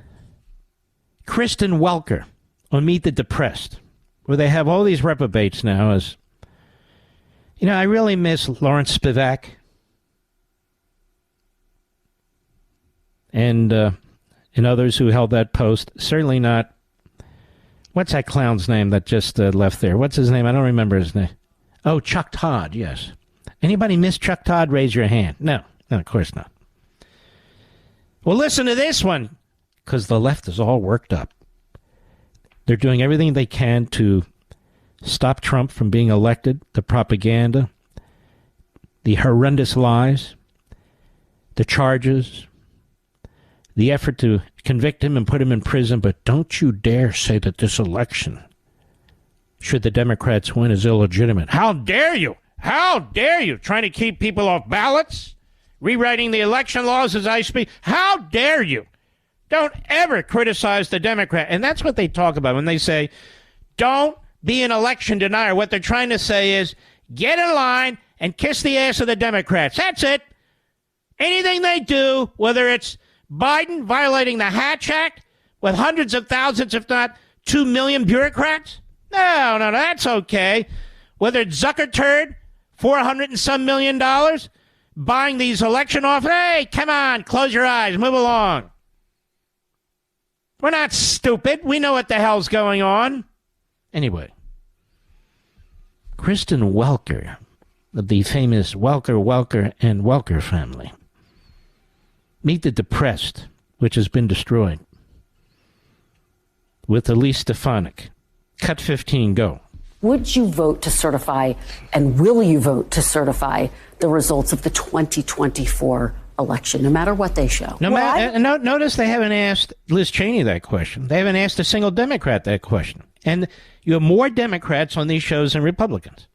Kristen Welker on Meet the Depressed, where they have all these reprobates now as, you know, I really miss Lawrence Spivak and others who held that post. Certainly not, what's that clown's name that just left there? What's his name? I don't remember his name. Oh, Chuck Todd, yes. Anybody miss Chuck Todd? Raise your hand. No, of course not. Well, listen to this one, because the left is all worked up. They're doing everything they can to stop Trump from being elected, the propaganda, the horrendous lies, the charges, the effort to convict him and put him in prison. But don't you dare say that this election, should the Democrats win, is illegitimate. How dare you? How dare you? Trying to keep people off ballots? Rewriting the election laws as I speak. How dare you? Don't ever criticize the Democrat. And that's what they talk about when they say, don't be an election denier. What they're trying to say is, get in line and kiss the ass of the Democrats. That's it. Anything they do, whether it's Biden violating the Hatch Act with hundreds of thousands, if not 2 million bureaucrats. No, that's okay. Whether it's Zuckerturd, $400 and some million, buying these election offers, hey, come on, close your eyes, move along. We're not stupid. We know what the hell's going on. Anyway, Kristen Welker, of the famous Welker, and Welker family. Meet the Depressed, which has been destroyed. With Elise Stefanik. Cut 15, go. Would you vote to certify, and will you vote to certify the results of the 2024 election, no matter what they show? Notice they haven't asked Liz Cheney that question. They haven't asked a single Democrat that question. And you have more Democrats on these shows than Republicans.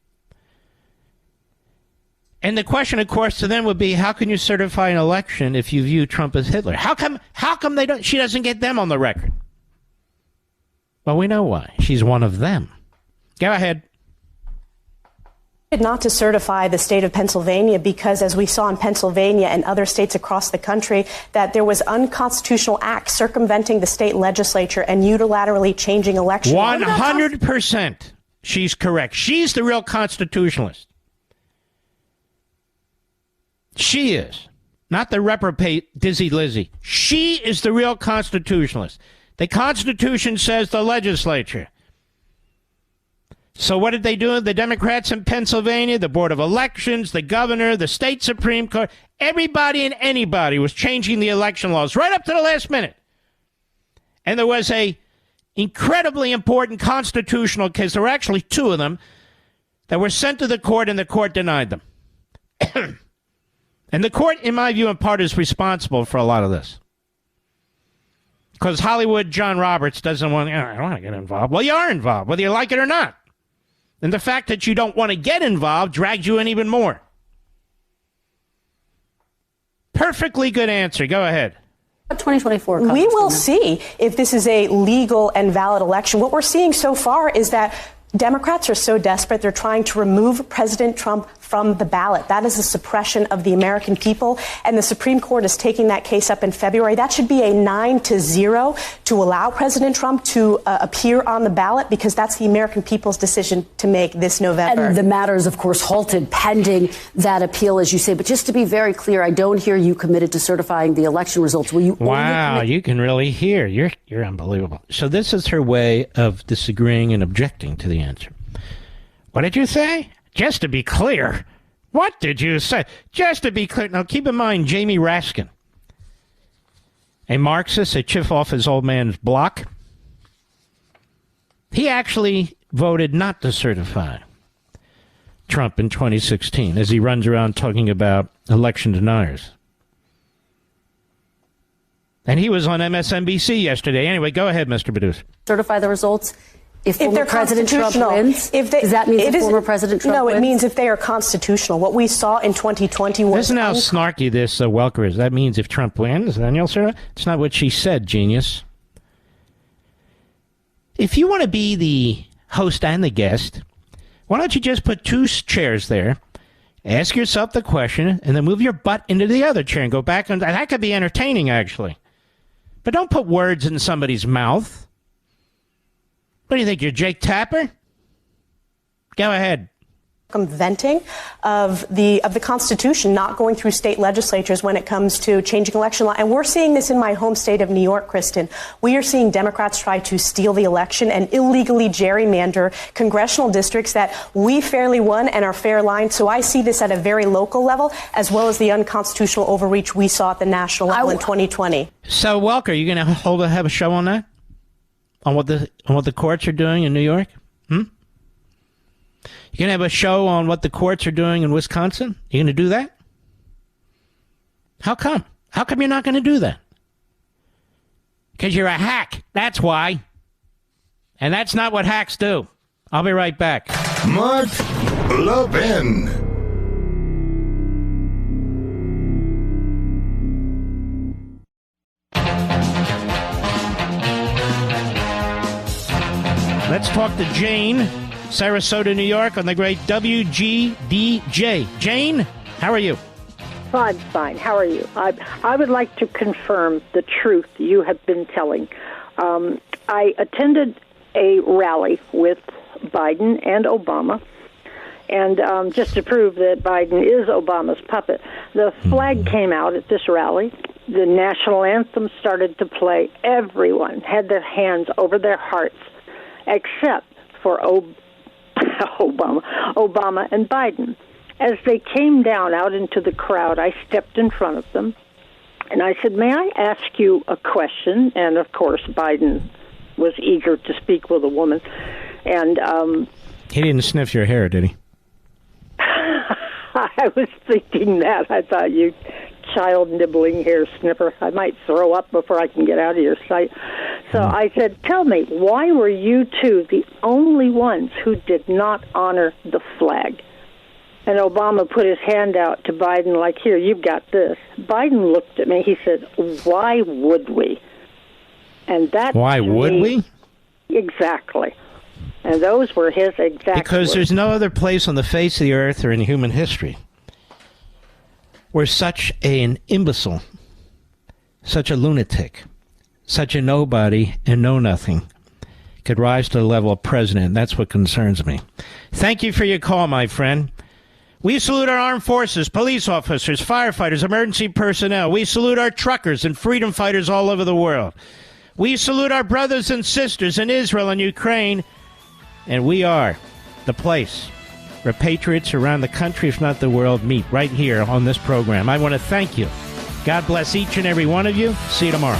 And the question, of course, to them would be, how can you certify an election if you view Trump as Hitler? How come they don't? She doesn't get them on the record. Well, we know why. She's one of them. Go ahead. Not to certify the state of Pennsylvania because, as we saw in Pennsylvania and other states across the country, that there was unconstitutional acts circumventing the state legislature and unilaterally changing elections. 100%. She's correct. She's the real constitutionalist. She is. Not the reprobate Dizzy Lizzy. She is the real constitutionalist. The Constitution says the legislature. So what did they do? The Democrats in Pennsylvania, the Board of Elections, the governor, the state Supreme Court, everybody and anybody was changing the election laws right up to the last minute. And there was a incredibly important constitutional case. There were actually two of them that were sent to the court, and the court denied them. And the court, in my view, in part, is responsible for a lot of this. Because Hollywood John Roberts doesn't want, I don't want to get involved. Well, you are involved, whether you like it or not. And the fact that you don't want to get involved drags you in even more. Perfectly good answer. Go ahead. 2024. We will see if this is a legal and valid election. What we're seeing so far is that Democrats are so desperate, they're trying to remove President Trump from the ballot. That is a suppression of the American people, and the Supreme Court is taking that case up in February. That should be a 9-0 to allow President Trump to appear on the ballot, because that's the American people's decision to make this November. And the matter is, of course, halted pending that appeal, as you say. But just to be very clear, I don't hear you committed to certifying the election results. Will you? Wow, you can really hear. You're unbelievable. So this is her way of disagreeing and objecting to the answer. What did you say? Just to be clear. What did you say? Just to be clear. Now, keep in mind, Jamie Raskin, a Marxist, a chip off his old man's block, he actually voted not to certify Trump in 2016 as he runs around talking about election deniers. And he was on MSNBC yesterday. Anyway, go ahead, Mr. Producer. Certify the results. If they're President Trump wins, does that mean if former President Trump wins? No, it means if they are constitutional. What we saw in 2020 was... Listen how snarky this Welker is. That means if Trump wins, then you'll certify. It's not what she said, genius. If you want to be the host and the guest, why don't you just put two chairs there, ask yourself the question, and then move your butt into the other chair and go back. And that could be entertaining, actually. But don't put words in somebody's mouth. What do you think, you're Jake Tapper? Go ahead. Circumventing of the Constitution, not going through state legislatures when it comes to changing election law. And we're seeing this in my home state of New York, Kristen. We are seeing Democrats try to steal the election and illegally gerrymander congressional districts that we fairly won and are fair line. So I see this at a very local level, as well as the unconstitutional overreach we saw at the national level in 2020. So, Welker, are you going to have a show on that? On what the courts are doing in New York? You going to have a show on what the courts are doing in Wisconsin? You going to do that? How come? How come you're not going to do that? Because you're a hack. That's why. And that's not what hacks do. I'll be right back. Mark Levin. Let's talk to Jane, Sarasota, New York, on the great WGDJ. Jane, how are you? Fine. How are you? I would like to confirm the truth you have been telling. I attended a rally with Biden and Obama. And just to prove that Biden is Obama's puppet, the flag came out at this rally. The national anthem started to play. Everyone had their hands over their hearts, except for Obama and Biden. As they came down out into the crowd, I stepped in front of them, and I said, may I ask you a question? And, of course, Biden was eager to speak with a woman. And he didn't sniff your hair, did he? I was thinking that. I thought, you child-nibbling hair sniffer, I might throw up before I can get out of your sight. So I said, tell me, why were you two the only ones who did not honor the flag? And Obama put his hand out to Biden like, here, you've got this. Biden looked at me. He said, why would we? And that. Why would we? Exactly. And those were his exact Because words. there's no other place on the face of the earth or in human history where such an imbecile, such a lunatic, such a nobody and know-nothing could rise to the level of president. That's what concerns me. Thank you for your call, my friend. We salute our armed forces, police officers, firefighters, emergency personnel. We salute our truckers and freedom fighters all over the world. We salute our brothers and sisters in Israel and Ukraine. And we are the place where patriots around the country, if not the world, meet right here on this program. I want to thank you. God bless each and every one of you. See you tomorrow.